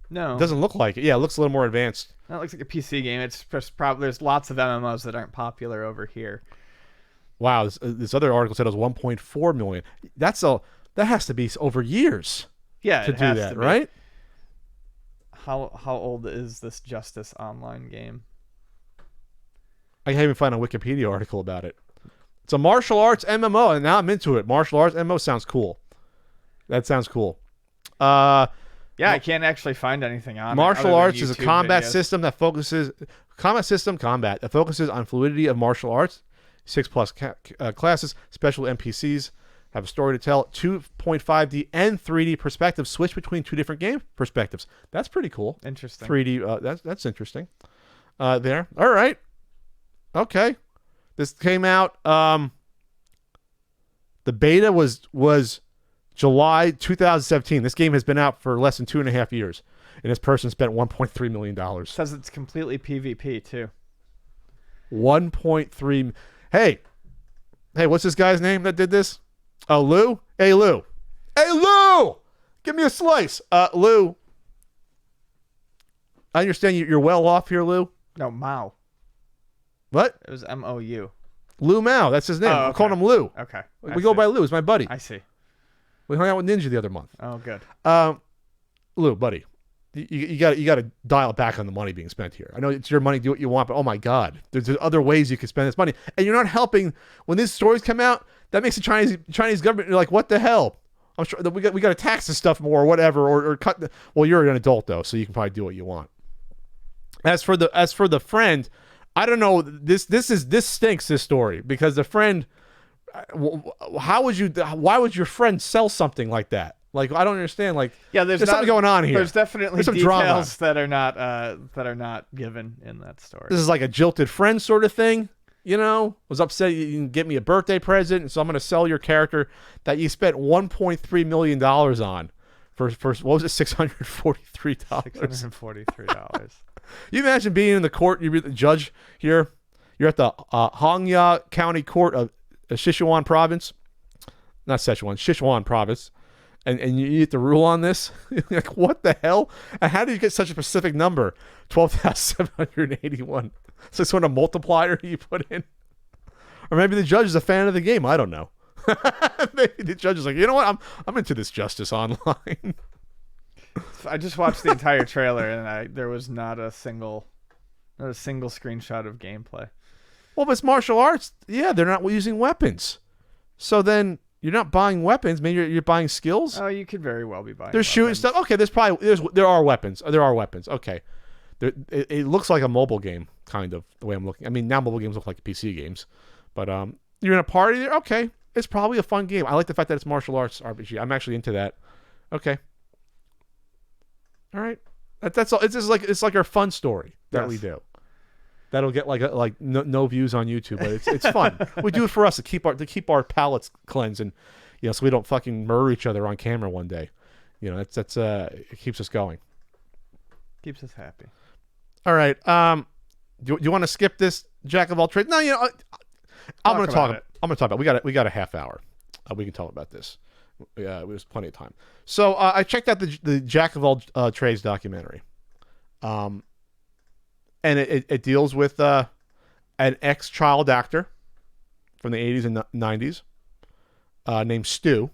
No. It doesn't look like it. Yeah, it looks a little more advanced. That looks like a PC game. It's just probably there's lots of MMOs that aren't popular over here. Wow, this other article said it was 1.4 million. That has to be over years. Yeah, to do that, right? How old is this Justice Online game? I can't even find a Wikipedia article about it. It's a martial arts MMO, and now I'm into it. Martial arts MMO sounds cool. That sounds cool. Yeah, I can't actually find anything on martial arts is a YouTube combat videos. system that focuses on fluidity of martial arts. 6+ classes, special NPCs have a story to tell. 2.5D and 3D perspectives switch between 2 different game perspectives. That's pretty cool. Interesting. 3D. That's interesting. There. All right. Okay. This came out. The beta was July 2017. This game has been out for less than 2.5 years, and this person spent $1.3 million. It says it's completely PvP too. 1.3. Hey, what's this guy's name that did this? Oh, Lou. Hey, Lou. Give me a slice. Lou. I understand you're well off here, Lou. No, Mao. What? It was MOU. Lou Mao. That's his name. Oh, okay. I called him Lou. Okay. We go by Lou. He's my buddy. I see. We hung out with Ninja the other month. Oh, good. Lou, buddy, you got to dial it back on the money being spent here. I know it's your money, do what you want, but oh my God, there's other ways you can spend this money, and you're not helping. When these stories come out That makes the Chinese government like, what the hell? I'm sure that we got to tax this stuff more or whatever, or cut. Well, you're an adult though, so you can probably do what you want. As for the friend, I don't know. This stinks, this story, because the friend. Why would your friend sell something like that? Like, I don't understand. Like, yeah, there's something going on here. There's definitely some details drama that are not given in that story. This is like a jilted friend sort of thing. Was upset you didn't get me a birthday present, so I'm going to sell your character that you spent $1.3 million on for what was it, $643? $643. You imagine being in the court, you're the judge here, you're at the Hangya County Court of Sichuan Province, not Sichuan, Sichuan Province, and you get to rule on this. Like, what the hell? And how do you get such a specific number? 12,781. So it's sort of multiplier you put in, or maybe the judge is a fan of the game. I don't know. Maybe the judge is like, you know what? I'm into this justice online. I just watched the entire trailer, and there was not a single screenshot of gameplay. Well, but it's martial arts. Yeah, they're not using weapons. So then you're not buying weapons. Maybe you're buying skills. Oh, you could very well be buying. They're shooting stuff. Okay, there are weapons. There are weapons. Okay, it looks like a mobile game, kind of the way I'm looking. I mean, now mobile games look like PC games, but you're in a party there. Okay, it's probably a fun game. I like the fact that it's martial arts RPG. I'm actually into that. Okay. All right. That's all. It's just like our fun story that we do. That'll get like no views on YouTube, but it's fun. We do it for us to keep our palates cleansed, and so we don't fucking murder each other on camera one day. That's it keeps us going. Keeps us happy. All right. Do you want to skip this jack of all trades? No, I'm going to talk about it. We got a half hour. We can talk about this. Yeah, it was plenty of time. So I checked out the Jack of All Trades documentary, and it deals with an ex-child actor from the 80s and 90s named Stu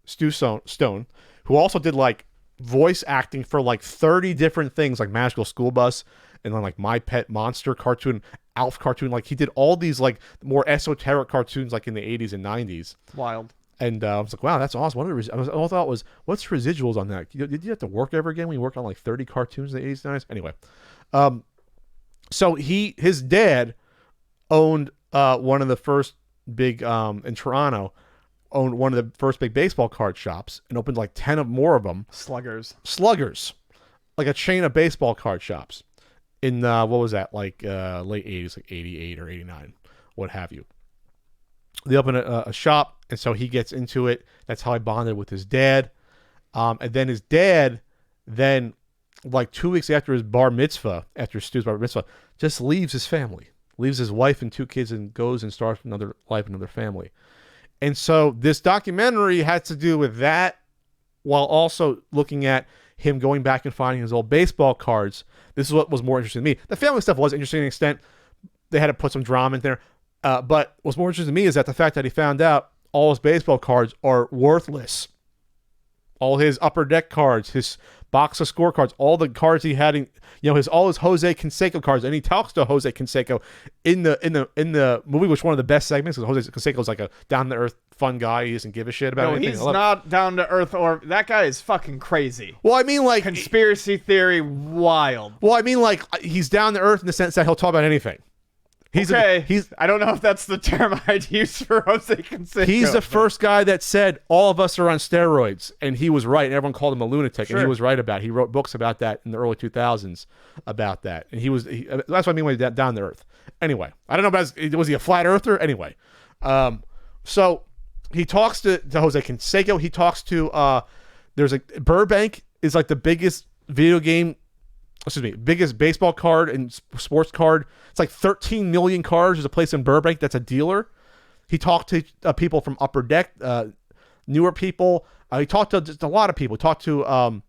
Stone, who also did like voice acting for like 30 different things, like Magical School Bus and then like My Pet Monster cartoon, Alf cartoon. Like he did all these like more esoteric cartoons like in the 80s and 90s. Wild. And I was like, wow, that's awesome. All I thought was, what's residuals on that? Did you have to work ever again when you worked on like 30 cartoons in the 80s and 90s? Anyway, so his dad owned one of the first big, in Toronto, owned one of the first big baseball card shops and opened like 10 more of them. Sluggers. Like a chain of baseball card shops in, what was that? Like late 80s, like 88 or 89, what have you. They open a shop, and so he gets into it. That's how I bonded with his dad. And then his dad, like 2 weeks after his bar mitzvah, after Stu's bar mitzvah, just leaves his family, leaves his wife and 2 kids, and goes and starts another life, another family. And so this documentary had to do with that, while also looking at him going back and finding his old baseball cards. This is what was more interesting to me. The family stuff was interesting to an extent. They had to put some drama in there. But what's more interesting to me is that the fact that he found out all his baseball cards are worthless. All his Upper Deck cards, his box of scorecards, all the cards he had, all his Jose Canseco cards, and he talks to Jose Canseco in the movie, which is one of the best segments, because Jose Canseco is like a down to earth, fun guy. He doesn't give a shit about anything. He's not down to earth, or that guy is fucking crazy. Well, I mean, like conspiracy theory, wild. Well, I mean, like he's down to earth in the sense that he'll talk about anything. I don't know if that's the term I'd use for Jose Canseco. He's the first guy that said all of us are on steroids, and he was right. And everyone called him a lunatic, and he was right about it. He wrote books about that in the early 2000s about that, and that's what I mean when he's down to earth. Anyway, I don't know about was he a flat earther? Anyway, so he talks to Jose Canseco. He talks to there's Burbank is like the biggest biggest baseball card and sports card. It's like 13 million cards. There's a place in Burbank that's a dealer. He talked to people from Upper Deck, newer people. He talked to just a lot of people. He talked to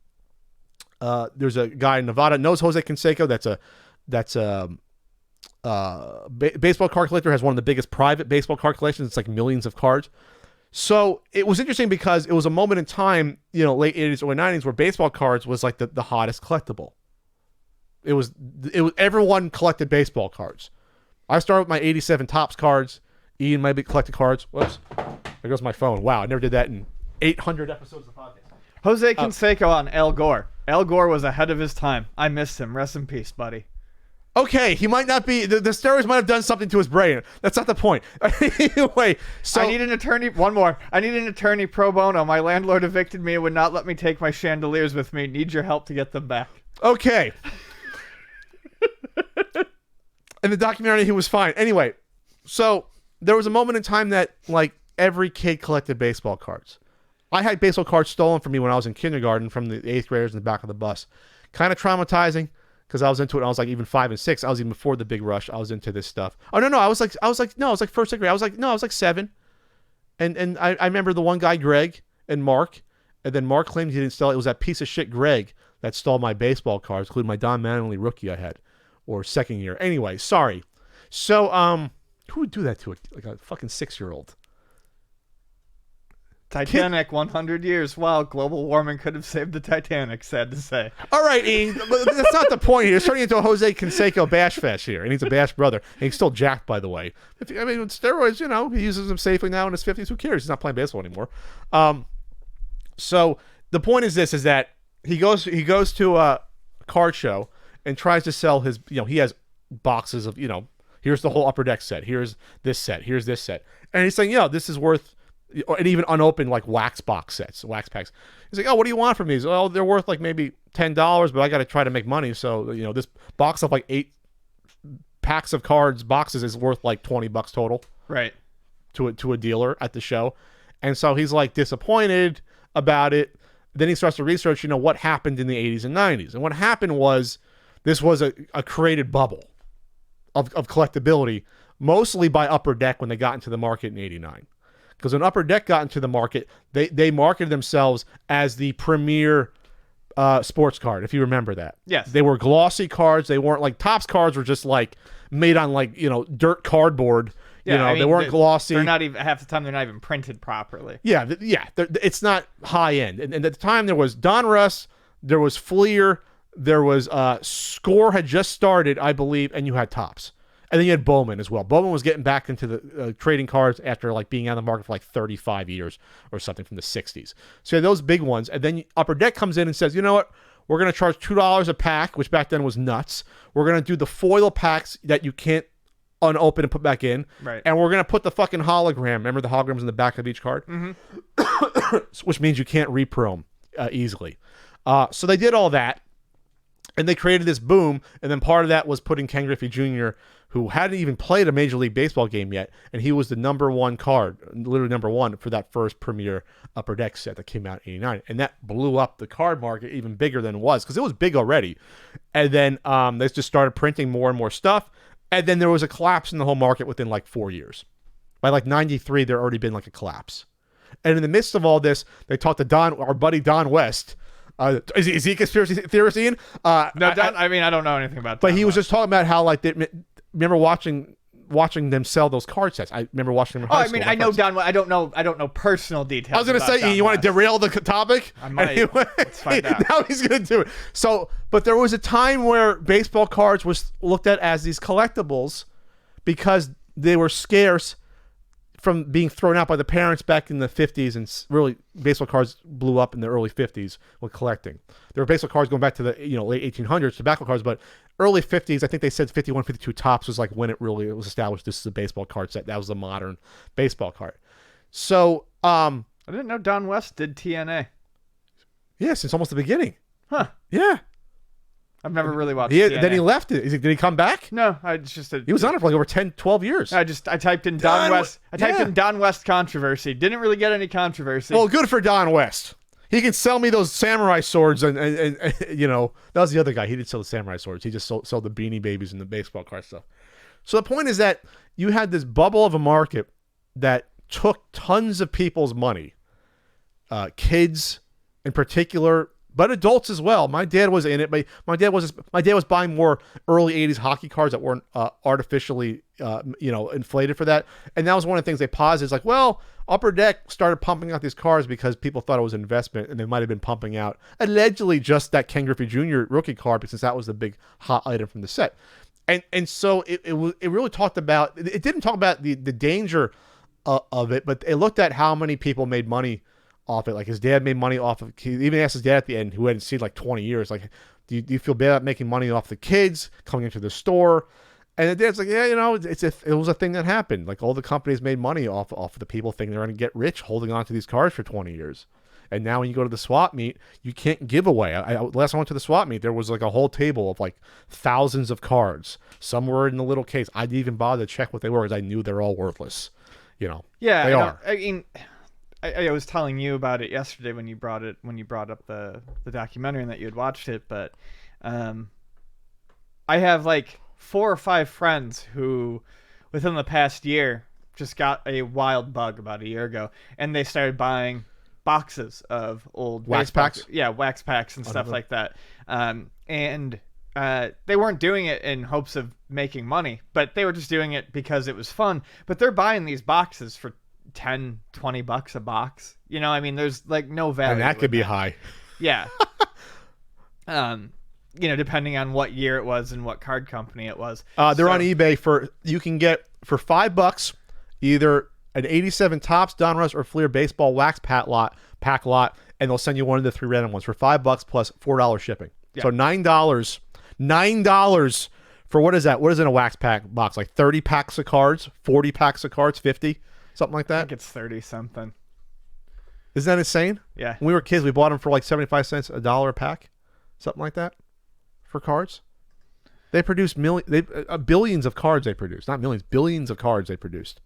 there's a guy in Nevada knows Jose Canseco. That's a baseball card collector. Has one of the biggest private baseball card collections. It's like millions of cards. So it was interesting because it was a moment in time, late 80s, early 90s, where baseball cards was like the hottest collectible. It was everyone collected baseball cards. I started with my 87 Topps cards. Ian maybe collected cards. Whoops. There goes my phone. Wow, I never did that in 800 episodes of the podcast. Jose Canseco on Al Gore. Al Gore was ahead of his time. I missed him. Rest in peace, buddy. Okay, he might not be. The steroids might have done something to his brain. That's not the point. Anyway, so I need an attorney. One more. I need an attorney pro bono. My landlord evicted me and would not let me take my chandeliers with me. Need your help to get them back. Okay. In the documentary, he was fine. Anyway, so there was a moment in time that like every kid collected baseball cards. I had baseball cards stolen from me when I was in kindergarten from the 8th graders in the back of the bus. Kind of traumatizing. Because I was into it when I was like even 5 and 6. I was even before the big rush. I was into this stuff. Oh no, I was like first grade. I was like 7. And I remember the one guy, Greg, and Mark. And then Mark claimed he didn't steal it. It was that piece of shit Greg that stole my baseball cards, including my Don Mattingly rookie I had. Or second year. Anyway, sorry. So who would do that to like a fucking 6-year-old? Titanic, 100 years. Wow, global warming could have saved the Titanic, sad to say. All right, Ian, that's not the point here. It's turning into a Jose Canseco bash fest here. And he's a bash brother. And he's still jacked, by the way. With steroids, he uses them safely now in his 50s. Who cares? He's not playing baseball anymore. So the point is this, is that he goes to a card show and tries to sell his, he has boxes of, here's the whole Upper Deck set. Here's this set. Here's this set. And he's saying, this is worth... and even unopened like wax packs. He's like, oh, what do you want from these? Well, they're worth like maybe $10, but I got to try to make money. So, this box of like 8 packs of cards boxes is worth like $20 total. Right. To a dealer at the show. And so he's like disappointed about it. Then he starts to research, what happened in the 80s and 90s. And what happened was this was a created bubble of collectability, mostly by Upper Deck when they got into the market in 89. Because when Upper Deck got into the market, they marketed themselves as the premier sports card, if you remember that. Yes. They were glossy cards. They weren't like Topps cards were just like made on like, dirt cardboard. Yeah, they weren't glossy. They're not even, half the time they're not even printed properly. Yeah, it's not high end. And at the time there was Donruss, there was Fleer, there was Score had just started, I believe, and you had Topps. And then you had Bowman as well. Bowman was getting back into the trading cards after like being out of the market for like 35 years or something from the 60s. So you had those big ones. And then Upper Deck comes in and says, you know what? We're going to charge $2 a pack, which back then was nuts. We're going to do the foil packs that you can't unopen and put back in. Right. And we're going to put the fucking hologram. Remember the holograms in the back of each card? Mm-hmm. Which means you can't repro them easily. So they did all that. And they created this boom. And then part of that was putting Ken Griffey Jr., who hadn't even played a Major League Baseball game yet, and he was the number 1 card, literally number 1 for that first premier Upper Deck set that came out in 89. And that blew up the card market even bigger than it was, because it was big already. And then they just started printing more and more stuff, and then there was a collapse in the whole market within like 4 years. By like 93, there had already been like a collapse. And in the midst of all this, they talked to our buddy Don West. Is he a conspiracy theorist, Ian? No, Don, I don't know anything about that. But he was just talking about how like remember watching them sell those card sets. I remember watching them in high school. I know Don. I don't know personal details. I was going to say, you want to derail the topic? I might. Anyway, let's find out. Now he's going to do it. So, but there was a time where baseball cards was looked at as these collectibles because they were scarce from being thrown out by the parents back in the 50s, and really baseball cards blew up in the early 50s with collecting. There were baseball cards going back to the late 1800s, tobacco cards, but early 50s, I think they said 51, 52 Topps was like when it was established. This is a baseball card set. That was a modern baseball card. So I didn't know Don West did TNA. Yeah, since almost the beginning. Huh. Yeah. I've never really watched TNA. Then he left it. Did he come back? No, he was on it for like over 10, 12 years. I typed in Don West. I typed in Don West controversy. Didn't really get any controversy. Well, good for Don West. He can sell me those samurai swords, and that was the other guy. He didn't sell the samurai swords. He just sold the Beanie Babies and the baseball card stuff. So the point is that you had this bubble of a market that took tons of people's money, kids in particular, but adults as well. My dad was in it, but my dad was buying more early 80s hockey cards that weren't artificially inflated for that. And that was one of the things they paused. Is like, well, Upper Deck started pumping out these cards because people thought it was an investment, and they might have been pumping out allegedly just that Ken Griffey Jr. rookie card because that was the big hot item from the set. And so it really talked about, it didn't talk about the danger of it, but they looked at how many people made money off it. Like his dad made money off of. He even asked his dad at the end, who hadn't seen like 20 years, like, do you feel bad about making money off the kids coming into the store? And the dad's like, yeah, it was a thing that happened. Like all the companies made money off of the people thinking they're going to get rich holding on to these cars for 20 years. And now when you go to the swap meet, you can't give away. Last time I went to the swap meet, there was like a whole table of like thousands of cards. Some were in the little case. I didn't even bother to check what they were because I knew they're all worthless. Yeah, they are. I mean, I was telling you about it yesterday when you brought up the documentary and that you had watched it, but I have like 4 or 5 friends who within the past year just got a wild bug about a year ago, and they started buying boxes of old wax packs. Yeah, wax packs and stuff like that. And they weren't doing it in hopes of making money, but they were just doing it because it was fun. But they're buying these boxes for $10-$20 a box. I mean, there's like no value. And that could be high. Yeah. Depending on what year it was and what card company it was. They're on eBay you can get for $5 either an 87 Topps, Donruss, or Fleer baseball wax pack lot, and they'll send you one of the 3 random ones for $5 plus $4 shipping. Yeah. So $9 for what is that? What is in a wax pack box? Like 30 packs of cards, 40 packs of cards, 50, something like that. I think it's 30 something. Isn't that insane? Yeah. When we were kids, we bought them for like 75 cents, $1 a pack, something like that, for cards. They produced billions of cards. They produced, not millions, billions of cards they produced.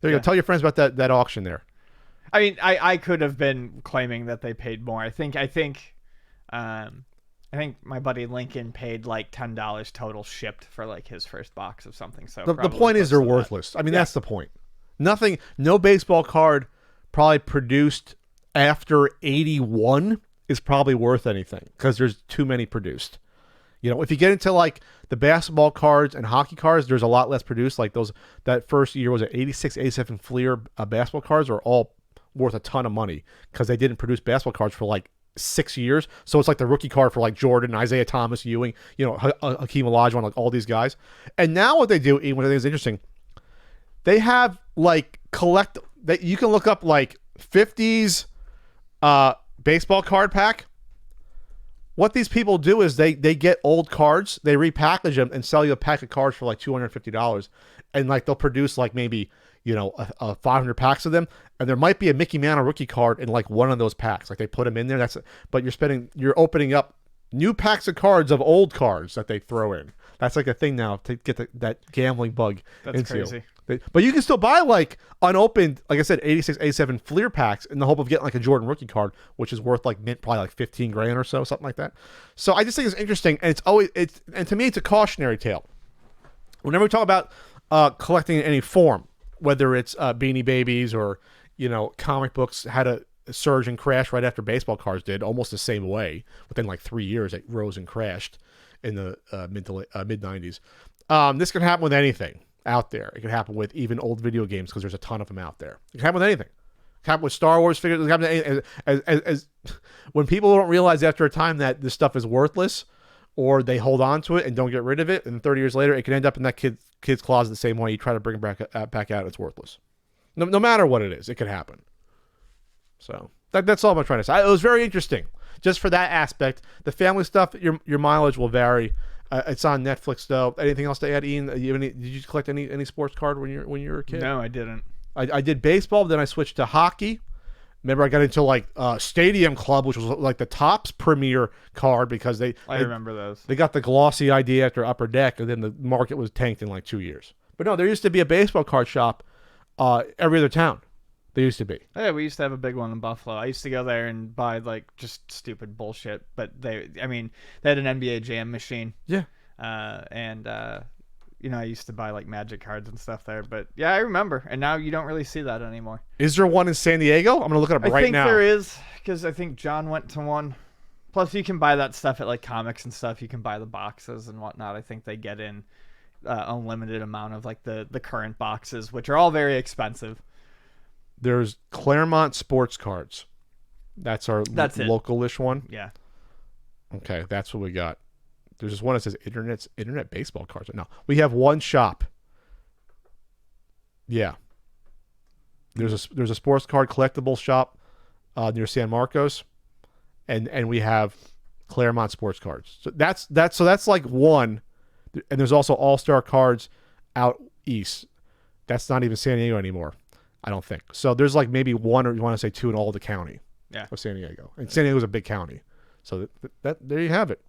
There you go. Tell your friends about that auction there. I mean, I could have been claiming that they paid more. I think my buddy Lincoln paid like $10 total shipped for like his first box of something. So the point is they're worthless. I mean, that's the point. No baseball card probably produced after 81 is probably worth anything because there's too many produced. If you get into like the basketball cards and hockey cards, there's a lot less produced. Like that first year was it 86, 87 Fleer basketball cards are all worth a ton of money because they didn't produce basketball cards for like 6 years. So it's like the rookie card for like Jordan, Isaiah Thomas, Ewing, Hakeem Olajuwon, like all these guys. And now what they do, what I think is interesting, they have like that you can look up like 50s baseball card pack. What these people do is they get old cards, they repackage them and sell you a pack of cards for like $250, and like they'll produce like maybe 500 packs of them, and there might be a Mickey Mantle rookie card in like one of those packs. Like they put them in there. But you're opening up new packs of cards of old cards that they throw in. That's like a thing now to get that gambling bug. That's crazy. But you can still buy like unopened, like I said, 86, 87 Fleer packs in the hope of getting like a Jordan rookie card, which is worth like probably like 15 grand or so, something like that. So I just think it's interesting, and and to me it's a cautionary tale. Whenever we talk about collecting in any form, whether it's Beanie Babies or comic books had a surge and crash right after baseball cards did, almost the same way. Within like 3 years, it rose and crashed in the mid 90s. This can happen with anything out there. It can happen with even old video games because there's a ton of them out there. It can happen with anything. It can happen with Star Wars figures. It can happen as when people don't realize after a time that this stuff is worthless, or they hold on to it and don't get rid of it, and 30 years later it can end up in that kid's closet the same way. You try to bring it back out, it's worthless. No matter what it is, it could happen. So that's all I'm trying to say. It was very interesting, just for that aspect. The family stuff, your mileage will vary. It's on Netflix though. Anything else to add, Ian? Did you collect any sports card when you were a kid? No, I didn't. I did baseball, then I switched to hockey. Remember, I got into like Stadium Club, which was like the Topps premier card because I remember those. They got the glossy idea after Upper Deck, and then the market was tanked in like 2 years. But no, there used to be a baseball card shop every other town. There used to be. Yeah, we used to have a big one in Buffalo. I used to go there and buy like just stupid bullshit. But they had an NBA Jam machine. Yeah. I used to buy like Magic cards and stuff there. But yeah, I remember. And now you don't really see that anymore. Is there one in San Diego? I'm gonna look it up right now. I think there is, because I think John went to one. Plus, you can buy that stuff at like comics and stuff. You can buy the boxes and whatnot. I think they get in unlimited amount of like the current boxes, which are all very expensive. There's Claremont Sports Cards. That's our local-ish one. Yeah. Okay, that's what we got. There's this one that says internet baseball cards. No, we have one shop. Yeah. There's a sports card collectible shop near San Marcos, and we have Claremont sports cards. So that's like one, and there's also All-Star cards out east. That's not even San Diego anymore, I don't think. So there's like maybe one, or you want to say two in all of the county of San Diego, and San Diego's a big county. So that there you have it.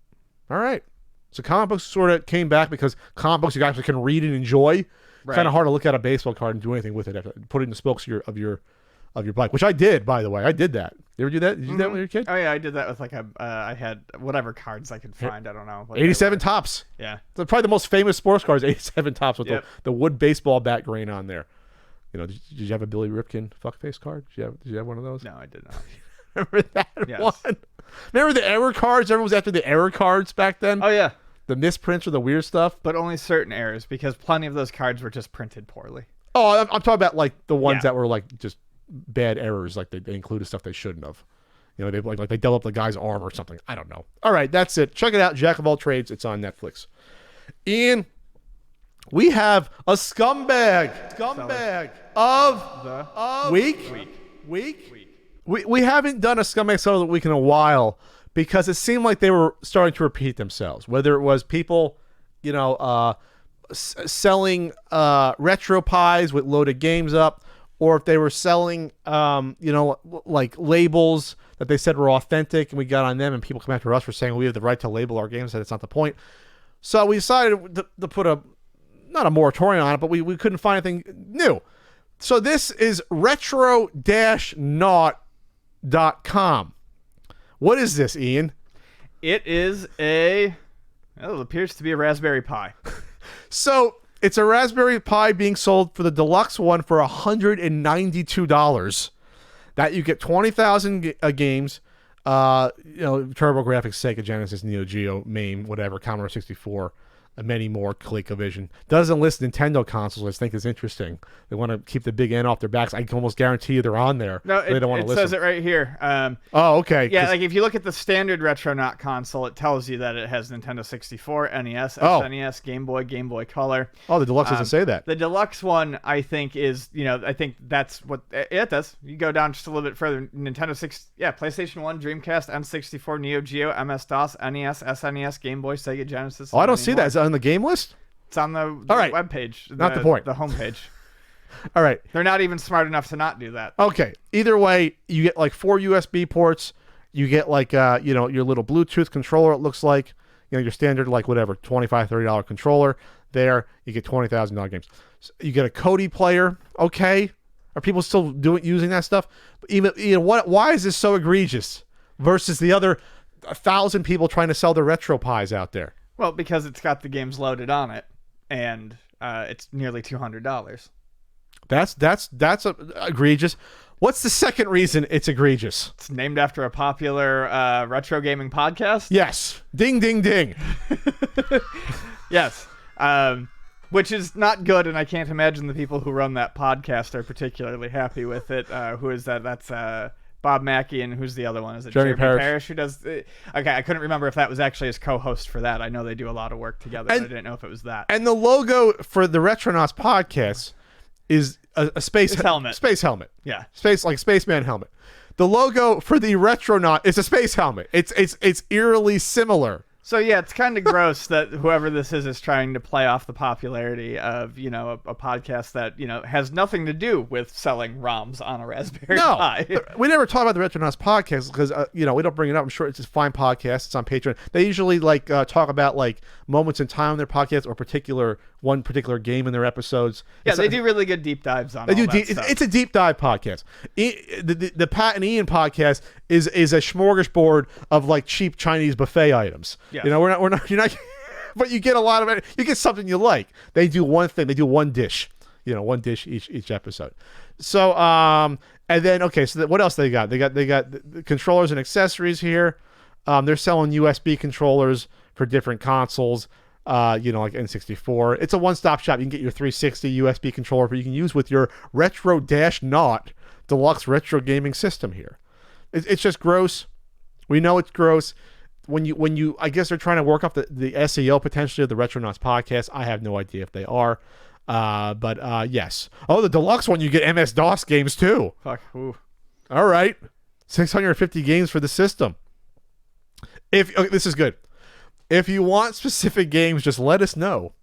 All right. So comic books sort of came back because comic books you guys can read and enjoy. Right. Kind of hard to look at a baseball card and do anything with it. Put it in the spokes of your bike, which I did, by the way. I did that. You ever do that? Did you do that when you were a kid? Oh yeah, I did that with like I had whatever cards I could find. I don't know. 87 Tops. Yeah. So probably the most famous sports cards, 87 Tops with the wood baseball bat grain on there. You know, did you have a Billy Ripken fuckface card? Did you have one of those? No, I did not. Remember that one? Remember the error cards? Everyone was after the error cards back then? Oh yeah. The misprints or the weird stuff? But only certain errors, because plenty of those cards were just printed poorly. Oh, I'm talking about like the ones that were like just bad errors, like they included stuff they shouldn't have. You know, they like they developed the guy's arm or something. I don't know. All right, that's it. Check it out, Jack of All Trades. It's on Netflix. Ian, we have a scumbag of the week. We haven't done a scumbag seller of the week in a while because it seemed like they were starting to repeat themselves. Whether it was people, you know, selling retro pies with loaded games up, or if they were selling, you know, like labels that they said were authentic, and we got on them, and people come after us for saying we have the right to label our games, and it's not the point. So we decided to put not a moratorium on it, but we couldn't find anything new. So this is retro-naut.com. What is this, Ian? It is it appears to be a Raspberry Pi. So it's a Raspberry Pi being sold for the deluxe one for $192. That you get 20,000 games, you know, TurboGrafx, Sega Genesis, Neo Geo, MAME, whatever, Commodore 64, and many more, ColecoVision. Doesn't list Nintendo consoles, which I think is interesting. They want to keep the big N off their backs. I can almost guarantee you they're on there. No, they don't want to list says it right here. Oh, okay. Yeah, like if you look at the standard Retronaut console, it tells you that it has Nintendo 64, NES, SNES, Game Boy, Game Boy Color. Oh, the deluxe doesn't say that. The deluxe one, I think, is, you know, I think that's what it does. You go down just a little bit further. PlayStation 1, Dreamcast, N64, Neo Geo, MS-DOS, NES, SNES, Game Boy, Sega Genesis. Oh, I don't see that. Is it on the game list? It's on the web page. Not the point. The homepage. All right. They're not even smart enough to not do that. Okay. Either way, you get like 4 USB ports. You get like, you know, your little Bluetooth controller, it looks like. You know, your standard, like whatever, $25, $30 controller. There, you get $20,000 games. So you get a Kodi player. Okay. Are people still using that stuff? But even, you know, why is this so egregious versus the other 1,000 people trying to sell their retro pies out there? Well, because it's got the games loaded on it, and it's nearly $200. That's egregious. What's the second reason it's egregious? It's named after a popular retro gaming podcast. Yes. Ding, ding, ding. Yes. Which is not good, and I can't imagine the people who run that podcast are particularly happy with it. Who is that? That's Bob Mackey, and who's the other one? Is it Jeremy Parrish? Who does? Okay, I couldn't remember if that was actually his co-host for that. I know they do a lot of work together. I didn't know if it was that. And the logo for the Retronauts podcast is a space helmet. Space helmet. Yeah. Spaceman helmet. The logo for the Retronaut is a space helmet. It's eerily similar. So yeah, it's kind of gross that whoever this is trying to play off the popularity of, you know, a podcast that, you know, has nothing to do with selling ROMs on a Raspberry Pi. We never talk about the Retronauts podcast because, you know, we don't bring it up. I'm sure it's a fine podcast. It's on Patreon. They usually like talk about like moments in time in their podcast or one particular game in their episodes. Yeah, they do really good deep dives on all that stuff. It's a deep dive podcast. The Pat and Ian podcast is a smorgasbord of like cheap Chinese buffet items. Yeah. You know, you're not, but you get a lot of it. You get something you like. They do one thing. They do one dish. You know, one dish each episode. So, and then so what else they got? They got the controllers and accessories here. They're selling USB controllers for different consoles. You know, like N64. It's a one-stop shop. You can get your 360 USB controller, but you can use with your Retro-Naut deluxe retro gaming system here. It's just gross. We know it's gross. When you, I guess they're trying to work off the SEO potentially of the Retronauts podcast. I have no idea if they are. But yes. Oh, the deluxe one, you get MS-DOS games too. Fuck. Ooh. All right. 650 games for the system. This is good. If you want specific games, just let us know,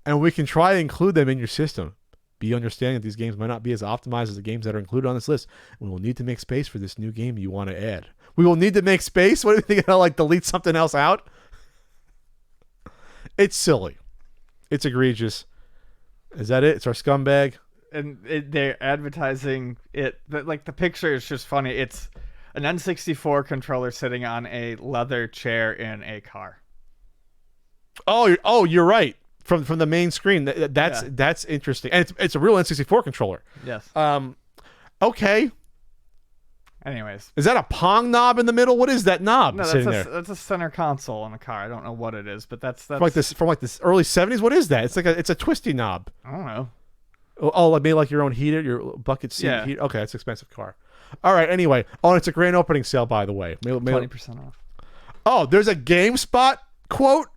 and we can try to include them in your system. Be understanding that these games might not be as optimized as the games that are included on this list. We will need to make space for this new game you want to add. We will need to make space? What do you think? I'll like delete something else out? It's silly. It's egregious. Is that it? It's our scumbag? And they're advertising it. Like, the picture is just funny. It's an N64 controller sitting on a leather chair in a car. Oh, you're right. From the main screen. That's interesting. And it's a real N64 controller. Yes. Okay. Anyways. Is that a Pong knob in the middle? What is that knob sitting there? That's a center console in a car. I don't know what it is, but that's from like this early 70s. What is that? It's a twisty knob. I don't know. Oh, maybe like your own heater, your bucket seat heater. Okay, that's an expensive car. All right, anyway. Oh, and it's a grand opening sale, by the way. 20% off. Oh, there's a GameSpot quote?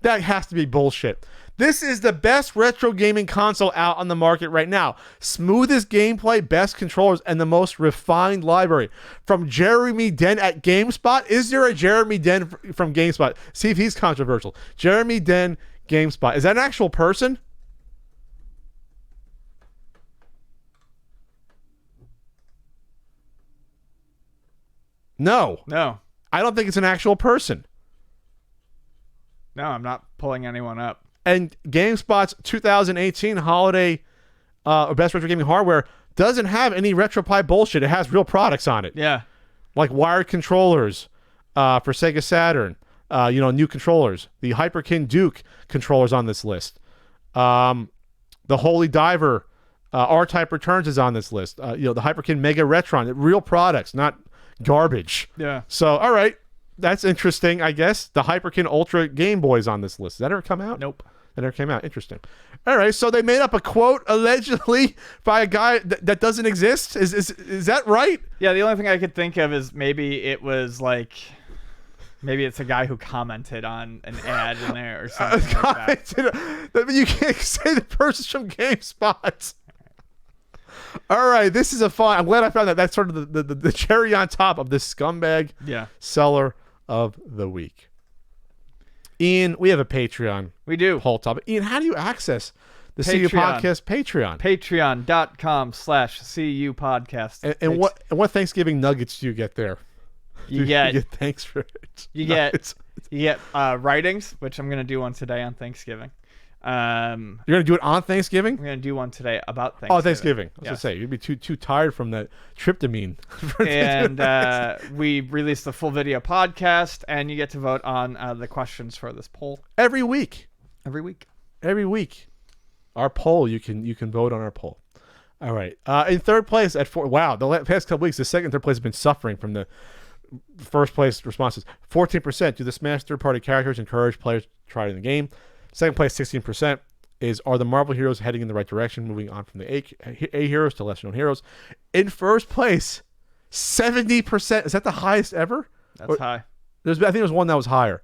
That has to be bullshit. This is the best retro gaming console out on the market right now. Smoothest gameplay, best controllers, and the most refined library. From Jeremy Den at GameSpot. Is there a Jeremy Den from GameSpot? See if he's controversial. Jeremy Den, GameSpot. Is that an actual person? No. No. I don't think it's an actual person. No, I'm not pulling anyone up. And GameSpot's 2018 holiday best retro gaming hardware doesn't have any RetroPie bullshit. It has real products on it. Yeah. Like wired controllers for Sega Saturn. New controllers. The Hyperkin Duke controllers on this list. The Holy Diver R-Type Returns is on this list. The Hyperkin Mega Retron. Real products, not garbage. Yeah. So, all right. That's interesting, I guess. The Hyperkin Ultra Game Boy's on this list. Does that ever come out? Nope. That never came out. Interesting. All right, so they made up a quote allegedly by a guy that doesn't exist. Is that right? Yeah, the only thing I could think of is maybe it's a guy who commented on an ad in there or something like that. You can't say the person's from GameSpot. All right, this is a fun. I'm glad I found that. That's sort of the cherry on top of this scumbag seller of the week. Ian, we have a Patreon. We do. Poll topic. Ian, how do you access the CU Podcast Patreon? Patreon.com/CU Podcast. And what Thanksgiving nuggets do you get there? You get thanks for it. You get writings, which I'm going to do one today on Thanksgiving. You're gonna do it on Thanksgiving? I'm gonna do one today about Thanksgiving. Oh, Thanksgiving. I was gonna say you'd be too tired from that tryptamine. And we released the full video podcast, and you get to vote on the questions for this poll every week. Every week. Our poll. You can vote on our poll. All right. In third place at 4. Wow, the past couple weeks, the second and third place has been suffering from the first place responses. 14%. Do the Smash third-party characters encourage players to try it in the game? Second place, 16%, are the Marvel heroes heading in the right direction, moving on from the A heroes to lesser-known heroes. In first place, 70%. Is that the highest ever? That's high. I think there's one that was higher.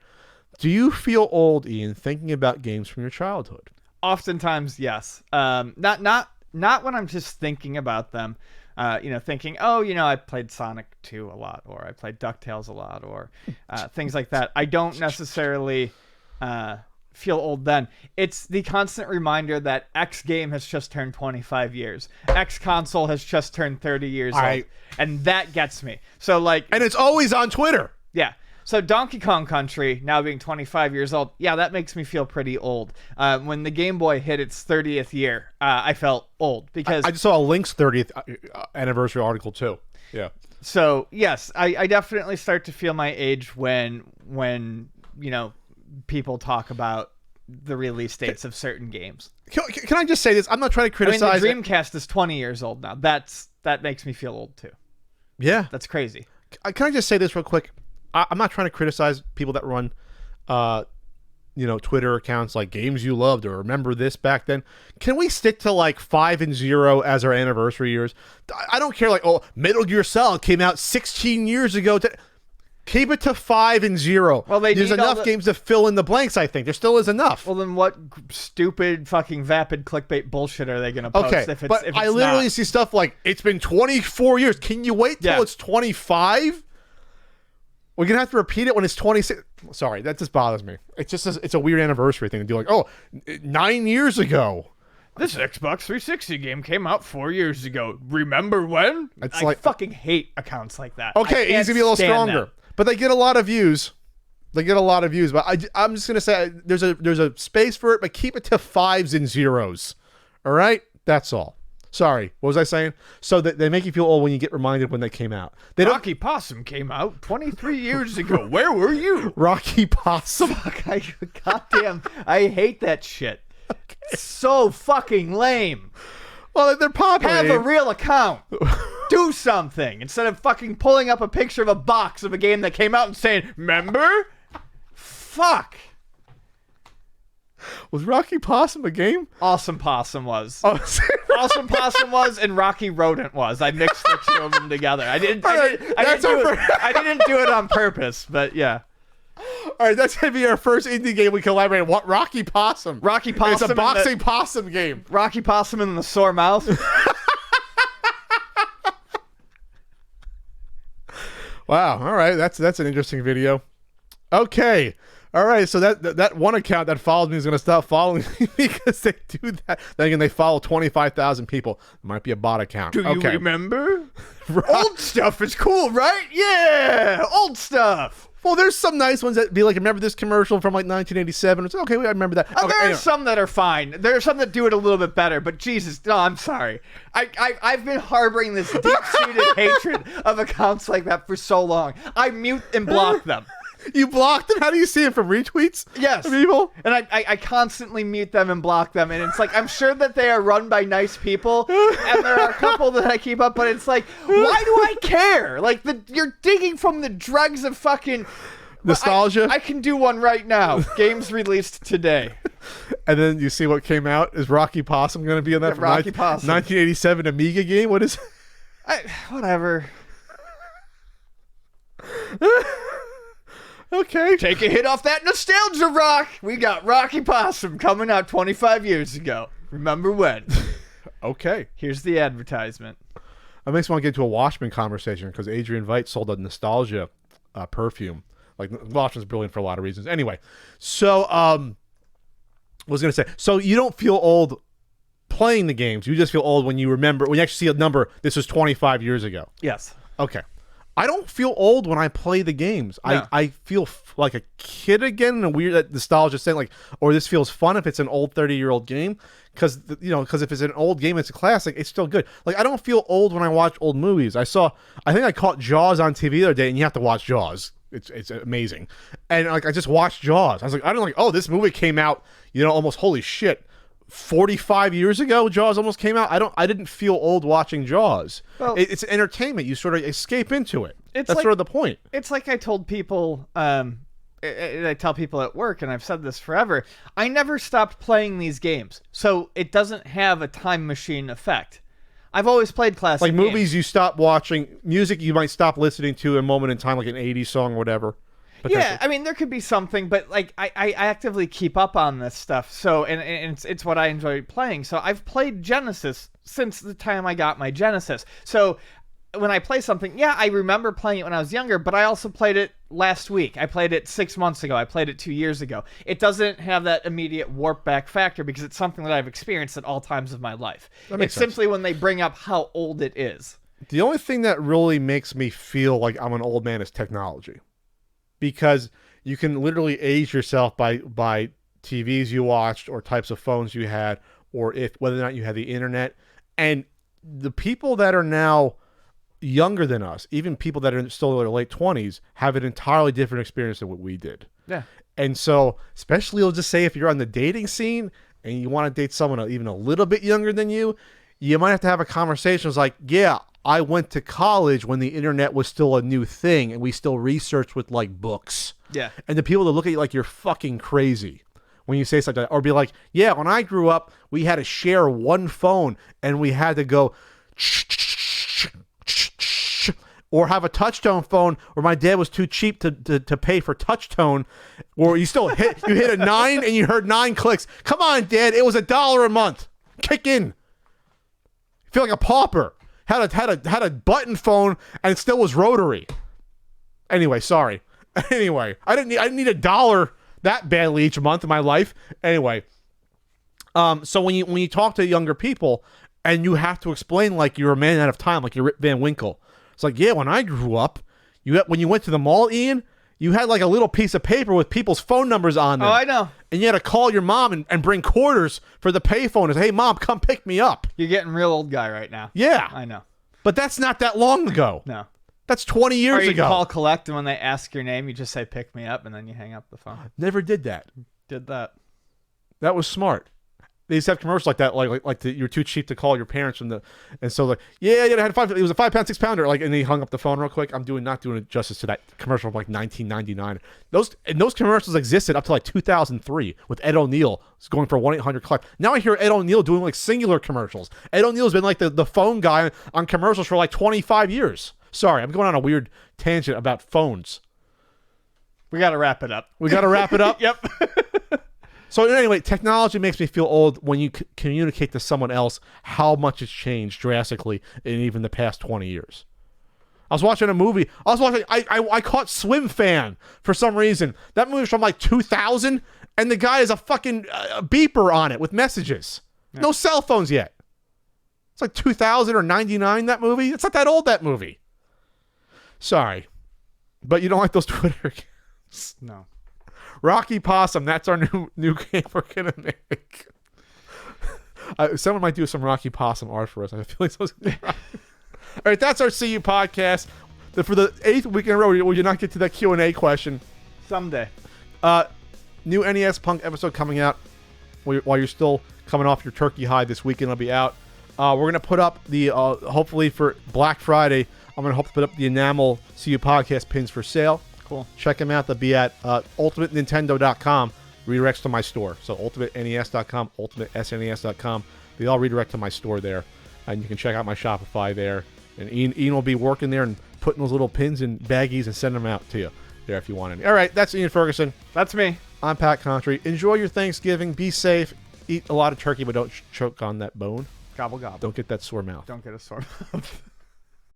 Do you feel old, Ian, thinking about games from your childhood? Oftentimes, yes. Not when I'm just thinking about them. Thinking, I played Sonic 2 a lot, or I played DuckTales a lot, or things like that. I don't necessarily feel old then. It's the constant reminder that X game has just turned 25 years. X console has just turned 30 years old. And that gets me. So and it's always on Twitter. Yeah. So Donkey Kong Country now being 25 years old, yeah, that makes me feel pretty old. When the Game Boy hit its 30th year, I felt old because I just saw a Link's 30th anniversary article too. Yeah. So yes, I definitely start to feel my age when people talk about the release dates of certain games. Can I just say this? I'm not trying to criticize. The Dreamcast is 20 years old now. That makes me feel old too. Yeah. That's crazy. Can I just say this real quick? I'm not trying to criticize people that run, Twitter accounts like games you loved or remember this back then. Can we stick to 5 and 0 as our anniversary years? I don't care. Metal Gear Solid came out 16 years ago. Keep it to 5 and 0. Well, there's enough games to fill in the blanks, I think. There still is enough. Well, then what stupid fucking vapid clickbait bullshit are they going to post? Okay, if but it's I literally not? see stuff like, it's been 24 years. Can you wait till it's 25? We're going to have to repeat it when it's 26. Sorry, that just bothers me. It's just it's a weird anniversary thing to do. Like, 9 years ago. This Xbox 360 game came out 4 years ago. Remember when? I fucking hate accounts like that. Okay, it needs to be a little stronger. But they get a lot of views. But I'm just going to say there's a space for it, but keep it to 5s and 0s. All right? That's all. Sorry, what was I saying? So they make you feel old when you get reminded when they came out. Rocky Possum came out 23 years ago. Where were you? Rocky Possum? Goddamn, I hate that shit. Okay. So fucking lame. Well, they're popular. Have a real account. Do something instead of fucking pulling up a picture of a box of a game that came out and saying, "Remember?" Fuck. Was Rocky Possum a game? Awesome Possum was. Oh, Awesome Possum was, and Rocky Rodent was. I mixed the two of them together. I didn't do it on purpose, but yeah. All right, that's gonna be our first indie game we collaborate on. What? Rocky Possum. Rocky Possum. It's a boxing possum game. Rocky Possum and the sore mouth. Wow. All right, that's an interesting video. Okay. All right, so that one account that follows me is going to stop following me because they do that. Then again, they follow 25,000 people. It might be a bot account. Do you remember? Old stuff is cool, right? Yeah, old stuff. Well, there's some nice ones that be like, remember this commercial from like 1987? It's like, okay, I remember that. Okay, there are some that are fine. There are some that do it a little bit better, but Jesus, no, I'm sorry. I've been harboring this deep-seated hatred of accounts like that for so long. I mute and block them. You blocked them? How do you see it, from retweets? Yes. People? And I constantly mute them and block them. And it's like, I'm sure that they are run by nice people. And there are a couple that I keep up. But it's like, why do I care? Like, you're digging from the dregs of fucking... nostalgia? I can do one right now. Games released today. And then you see what came out? Is Rocky Possum going to be on that? Rocky Possum. 1987 Amiga game? What is it? Whatever. Okay. Take a hit off that nostalgia rock. We got Rocky Possum coming out 25 years ago. Remember when? Okay. Here's the advertisement. That makes me want to get into a Washburn conversation because Adrian Veidt sold a nostalgia perfume. Like, Washburn's brilliant for a lot of reasons. Anyway, so what was I going to say? So you don't feel old playing the games. You just feel old when you remember, when you actually see a number, this was 25 years ago. Yes. Okay. I don't feel old when I play the games. No. I feel like a kid again in a weird that nostalgia thing, like, or this feels fun if it's an old 30-year-old game, because if it's an old game, it's a classic, it's still good. Like, I don't feel old when I watch old movies. I think I caught Jaws on TV the other day, and you have to watch Jaws. It's amazing. And like, I just watched Jaws. I was like, I don't like, oh, this movie came out, almost, holy shit, 45 years ago Jaws almost came out. I didn't feel old watching Jaws. Well, it's entertainment. You sort of escape into it. That's like, sort of the point. It's like I told people, I tell people at work, and I've said this forever, I never stopped playing these games, so it doesn't have a time machine effect. I've always played classic like movies games. You stop watching. Music you might stop listening to a moment in time, like an 80s song or whatever. Yeah, I mean, there could be something, but like I actively keep up on this stuff. So, and it's what I enjoy playing. So I've played Genesis since the time I got my Genesis. So when I play something, yeah, I remember playing it when I was younger, but I also played it last week. I played it 6 months ago. I played it 2 years ago. It doesn't have that immediate warp back factor because it's something that I've experienced at all times of my life. It's simply when they bring up how old it is. The only thing that really makes me feel like I'm an old man is technology. Because you can literally age yourself by TVs you watched or types of phones you had, or whether or not you had the internet. And the people that are now younger than us, even people that are still in their late 20s, have an entirely different experience than what we did. Yeah. And so, especially, I'll just say, if you're on the dating scene and you want to date someone even a little bit younger than you might have to have a conversation. It's like, yeah, I went to college when the internet was still a new thing and we still researched with like books. Yeah. And the people that look at you like you're fucking crazy when you say something like that, or be like, yeah, when I grew up, we had to share one phone and we had to go, or have a touch-tone phone where my dad was too cheap to pay for touch-tone, or you still hit a 9 and you heard 9 clicks. Come on, Dad, it was $1 a month. Kick in. You feel like a pauper. Had a button phone and it still was rotary. Anyway, sorry. Anyway, I didn't need $1 that badly each month in my life. Anyway, so when you talk to younger people and you have to explain like you're a man out of time, like you're Rip Van Winkle. It's like, yeah, when I grew up, when you went to the mall, Ian, you had like a little piece of paper with people's phone numbers on them. Oh, I know. And you had to call your mom and bring quarters for the payphone and say, hey, Mom, come pick me up. You're getting real old guy right now. Yeah. I know. But that's not that long ago. No. That's 20 years or you ago. Call collect, and when they ask your name, you just say pick me up, and then you hang up the phone. Never did that. Did that. That was smart. They used to have commercials like that, you're too cheap to call your parents and so like, yeah, it was a 5-pound, 6-pounder, like, and they hung up the phone real quick. I'm not doing it justice to that commercial from like 1999. Those commercials existed up to like 2003 with Ed O'Neill going for 1-800-CLECK. Now I hear Ed O'Neill doing like singular commercials. Ed O'Neill's been like the phone guy on commercials for like 25 years. Sorry, I'm going on a weird tangent about phones. We got to wrap it up. We got to wrap it up? Yep. So anyway, technology makes me feel old when you communicate to someone else how much it's changed drastically in even the past 20 years. I was watching a movie. I caught Swim Fan for some reason. That movie's from like 2000, and the guy has a fucking beeper on it with messages. Yeah. No cell phones yet. It's like 2000 or 99, that movie. It's not that old, that movie. Sorry. But you don't like those Twitter accounts? No. Rocky Possum, that's our new game we're going to make. Someone might do some Rocky Possum art for us. I feel like so. All right, that's our See You podcast. For the 8th week in a row, will you not get to that Q&A question? Someday. New NES Punk episode coming out while you're still coming off your turkey high this weekend. It'll be out. We're going to put up the, hopefully for Black Friday, I'm going to hope to put up the enamel See You podcast pins for sale. Cool. Check them out. They'll be at ultimatenintendo.com. Redirects to my store. So ultimatenes.com, ultimatesnes.com. They all redirect to my store there. And you can check out my Shopify there. And Ian will be working there and putting those little pins in baggies and sending them out to you there if you want any. All right, that's Ian Ferguson. That's me. I'm Pat Contry. Enjoy your Thanksgiving. Be safe. Eat a lot of turkey, but don't choke on that bone. Gobble, gobble. Don't get that sore mouth. Don't get a sore mouth.